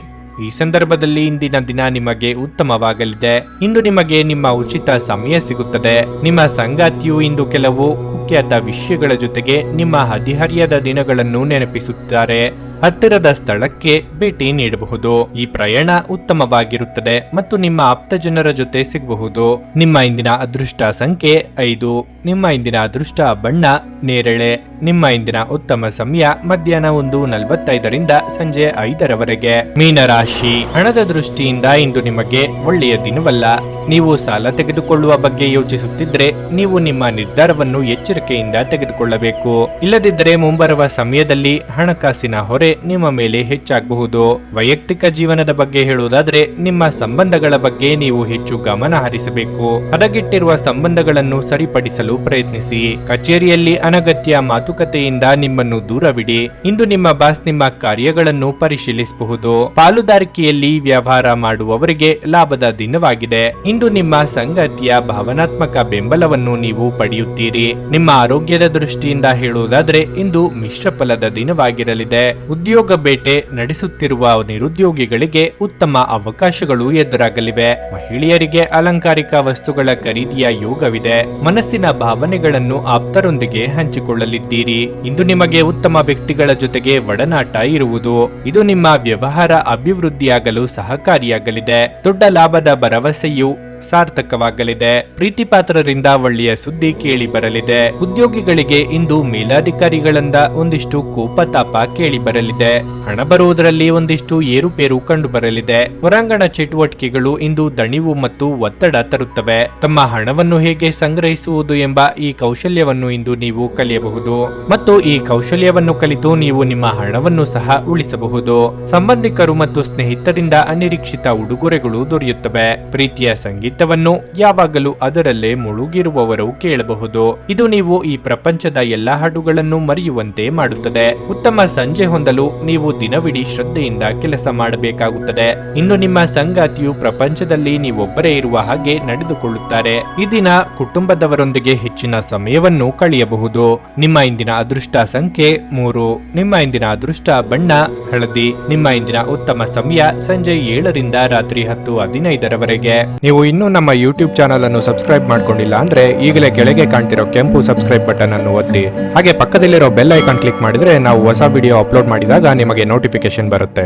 ಈ ಸಂದರ್ಭದಲ್ಲಿ ಇಂದಿನ ದಿನ ನಿಮಗೆ ಉತ್ತಮವಾಗಲಿದೆ. ಇಂದು ನಿಮಗೆ ನಿಮ್ಮ ಉಚಿತ ಸಮಯ ಸಿಗುತ್ತದೆ. ನಿಮ್ಮ ಸಂಗಾತಿಯು ಇಂದು ಕೆಲವು ಮುಖ್ಯದ ವಿಷಯಗಳ ಜೊತೆಗೆ ನಿಮ್ಮ ಹದಿಹರಿಯದ ದಿನಗಳನ್ನು ನೆನಪಿಸುತ್ತಾರೆ. ಹತ್ತಿರದ ಸ್ಥಳಕ್ಕೆ ಭೇಟಿ ನೀಡಬಹುದು. ಈ ಪ್ರಯಾಣ ಉತ್ತಮವಾಗಿರುತ್ತದೆ ಮತ್ತು ನಿಮ್ಮ ಆಪ್ತ ಜನರ ಜೊತೆ ಸಿಗಬಹುದು. ನಿಮ್ಮ ಇಂದಿನ ಅದೃಷ್ಟ ಸಂಖ್ಯೆ 5. ನಿಮ್ಮ ಇಂದಿನ ಅದೃಷ್ಟ ಬಣ್ಣ ನೇರಳೆ. ನಿಮ್ಮ ಇಂದಿನ ಉತ್ತಮ ಸಮಯ ಮಧ್ಯಾಹ್ನ 1:45 ಸಂಜೆ 5:00 ಮೀನರಾಶಿ. ಹಣದ ದೃಷ್ಟಿಯಿಂದ ಇಂದು ನಿಮಗೆ ಒಳ್ಳೆಯ ದಿನವಲ್ಲ. ನೀವು ಸಾಲ ತೆಗೆದುಕೊಳ್ಳುವ ಬಗ್ಗೆ ಯೋಚಿಸುತ್ತಿದ್ರೆ ನೀವು ನಿಮ್ಮ ನಿರ್ಧಾರವನ್ನು ಎಚ್ಚರಿಕೆಯಿಂದ ತೆಗೆದುಕೊಳ್ಳಬೇಕು. ಇಲ್ಲದಿದ್ದರೆ ಮುಂಬರುವ ಸಮಯದಲ್ಲಿ ಹಣಕಾಸಿನ ಹೊರೆ ನಿಮ್ಮ ಮೇಲೆ ಹೆಚ್ಚಾಗಬಹುದು. ವೈಯಕ್ತಿಕ ಜೀವನದ ಬಗ್ಗೆ ಹೇಳುವುದಾದ್ರೆ ನಿಮ್ಮ ಸಂಬಂಧಗಳ ಬಗ್ಗೆ ನೀವು ಹೆಚ್ಚು ಗಮನ ಹರಿಸಬೇಕು. ಹದಗೆಟ್ಟಿರುವ ಸಂಬಂಧಗಳನ್ನು ಸರಿಪಡಿಸಲು ಪ್ರಯತ್ನಿಸಿ. ಕಚೇರಿಯಲ್ಲಿ ಅನಗತ್ಯ ಮಾತುಕತೆಯಿಂದ ನಿಮ್ಮನ್ನು ದೂರವಿಡಿ. ಇಂದು ನಿಮ್ಮ ಬಾಸ್ ನಿಮ್ಮ ಕಾರ್ಯಗಳನ್ನು ಪರಿಶೀಲಿಸಬಹುದು. ಪಾಲುದಾರಿಕೆಯಲ್ಲಿ ವ್ಯವಹಾರ ಮಾಡುವವರಿಗೆ ಲಾಭದ ದಿನವಾಗಿದೆ. ಇಂದು ನಿಮ್ಮ ಸಂಗಾತಿಯ ಭಾವನಾತ್ಮಕ ಬೆಂಬಲವನ್ನು ನೀವು ಪಡೆಯುತ್ತೀರಿ. ನಿಮ್ಮ ಆರೋಗ್ಯದ ದೃಷ್ಟಿಯಿಂದ ಹೇಳುವುದಾದ್ರೆ ಇಂದು ಮಿಶ್ರ ಫಲದ ದಿನವಾಗಿರಲಿದೆ. ಉದ್ಯೋಗ ಬೇಟೆ ನಡೆಸುತ್ತಿರುವ ನಿರುದ್ಯೋಗಿಗಳಿಗೆ ಉತ್ತಮ ಅವಕಾಶಗಳು ಎದುರಾಗಲಿವೆ. ಮಹಿಳೆಯರಿಗೆ ಅಲಂಕಾರಿಕ ವಸ್ತುಗಳ ಖರೀದಿಯ ಯೋಗವಿದೆ. ಮನಸ್ಸಿನ ಭಾವನೆಗಳನ್ನು ಆಪ್ತರೊಂದಿಗೆ ಹಂಚಿಕೊಳ್ಳಲಿದ್ದೀರಿ. ಇಂದು ನಿಮಗೆ ಉತ್ತಮ ವ್ಯಕ್ತಿಗಳ ಜೊತೆಗೆ ಒಡನಾಟ ಇರುವುದು. ಇದು ನಿಮ್ಮ ವ್ಯವಹಾರ ಅಭಿವೃದ್ಧಿಯಾಗಲು ಸಹಕಾರಿಯಾಗಲಿದೆ. ದೊಡ್ಡ ಲಾಭದ ಭರವಸೆಯು ಸಾರ್ಥಕವಾಗಲಿದೆ. ಪ್ರೀತಿ ಪಾತ್ರರಿಂದ ಒಳ್ಳೆಯ ಸುದ್ದಿ ಕೇಳಿ ಬರಲಿದೆ. ಉದ್ಯೋಗಿಗಳಿಗೆ ಇಂದು ಮೇಲಾಧಿಕಾರಿಗಳಿಂದ ಒಂದಿಷ್ಟು ಕೋಪತಾಪ ಕೇಳಿ ಬರಲಿದೆ. ಹಣ ಬರುವುದರಲ್ಲಿ ಒಂದಿಷ್ಟು ಏರುಪೇರು ಕಂಡು ಬರಲಿದೆ. ಹೊರಾಂಗಣ ಚಟುವಟಿಕೆಗಳು ಇಂದು ದಣಿವು ಮತ್ತು ಒತ್ತಡ ತರುತ್ತವೆ. ತಮ್ಮ ಹಣವನ್ನು ಹೇಗೆ ಸಂಗ್ರಹಿಸುವುದು ಎಂಬ ಈ ಕೌಶಲ್ಯವನ್ನು ಇಂದು ನೀವು ಕಲಿಯಬಹುದು ಮತ್ತು ಈ ಕೌಶಲ್ಯವನ್ನು ಕಲಿತು ನೀವು ನಿಮ್ಮ ಹಣವನ್ನು ಸಹ ಉಳಿಸಬಹುದು. ಸಂಬಂಧಿಕರು ಮತ್ತು ಸ್ನೇಹಿತರಿಂದ ಅನಿರೀಕ್ಷಿತ ಉಡುಗೊರೆಗಳು ದೊರೆಯುತ್ತವೆ. ಪ್ರೀತಿಯ ಸಂಗೀತವನ್ನು ಯಾವಾಗಲೂ ಅದರಲ್ಲೇ ಮುಳುಗಿರುವವರು ಕೇಳಬಹುದು. ಇದು ನೀವು ಈ ಪ್ರಪಂಚದ ಎಲ್ಲಾ ಹಾಡುಗಳನ್ನು ಮರೆಯುವಂತೆ ಮಾಡುತ್ತದೆ. ಉತ್ತಮ ಸಂಜೆ ಹೊಂದಲು ನೀವು ದಿನವಿಡೀ ಶ್ರದ್ಧೆಯಿಂದ ಕೆಲಸ ಮಾಡಬೇಕಾಗುತ್ತದೆ. ಇಂದು ನಿಮ್ಮ ಸಂಗಾತಿಯು ಪ್ರಪಂಚದಲ್ಲಿ ನೀವೊಬ್ಬರೇ ಇರುವ ಹಾಗೆ ನಡೆದುಕೊಳ್ಳುತ್ತಾರೆ. ಈ ದಿನ ಕುಟುಂಬದವರೊಂದಿಗೆ ಹೆಚ್ಚಿನ ಸಮಯವನ್ನು ಕಳೆಯಬಹುದು. ನಿಮ್ಮ ಇಂದಿನ ಅದೃಷ್ಟ ಸಂಖ್ಯೆ 3. ನಿಮ್ಮ ಇಂದಿನ ಅದೃಷ್ಟ ಬಣ್ಣ ಹಳದಿ. ನಿಮ್ಮ ಇಂದಿನ ಉತ್ತಮ ಸಮಯ ಸಂಜೆ 7ರಿಂದ ರಾತ್ರಿ 10:15 ನೀವು ಇನ್ನೂ ನಮ್ಮ ಯೂಟ್ಯೂಬ್ ಚಾನಲ್ ಅನ್ನು ಸಬ್ಸ್ಕ್ರೈಬ್ ಮಾಡ್ಕೊಂಡಿಲ್ಲ ಅಂದ್ರೆ ಈಗಲೇ ಕೆಳಗೆ ಕಾಣ್ತಿರೋ ಕೆಂಪು ಸಬ್ಸ್ಕ್ರೈಬ್ ಬಟನ್ ಅನ್ನು ಒತ್ತಿ. ಹಾಗೆ ಪಕ್ಕದಲ್ಲಿರೋ ಬೆಲ್ ಐಕಾನ್ ಕ್ಲಿಕ್ ಮಾಡಿದ್ರೆ ನಾವು ಹೊಸ ವಿಡಿಯೋ ಅಪ್ಲೋಡ್ ಮಾಡಿದಾಗ ನಿಮಗೆ ನೋಟಿಫಿಕೇಶನ್ ಬರುತ್ತೆ.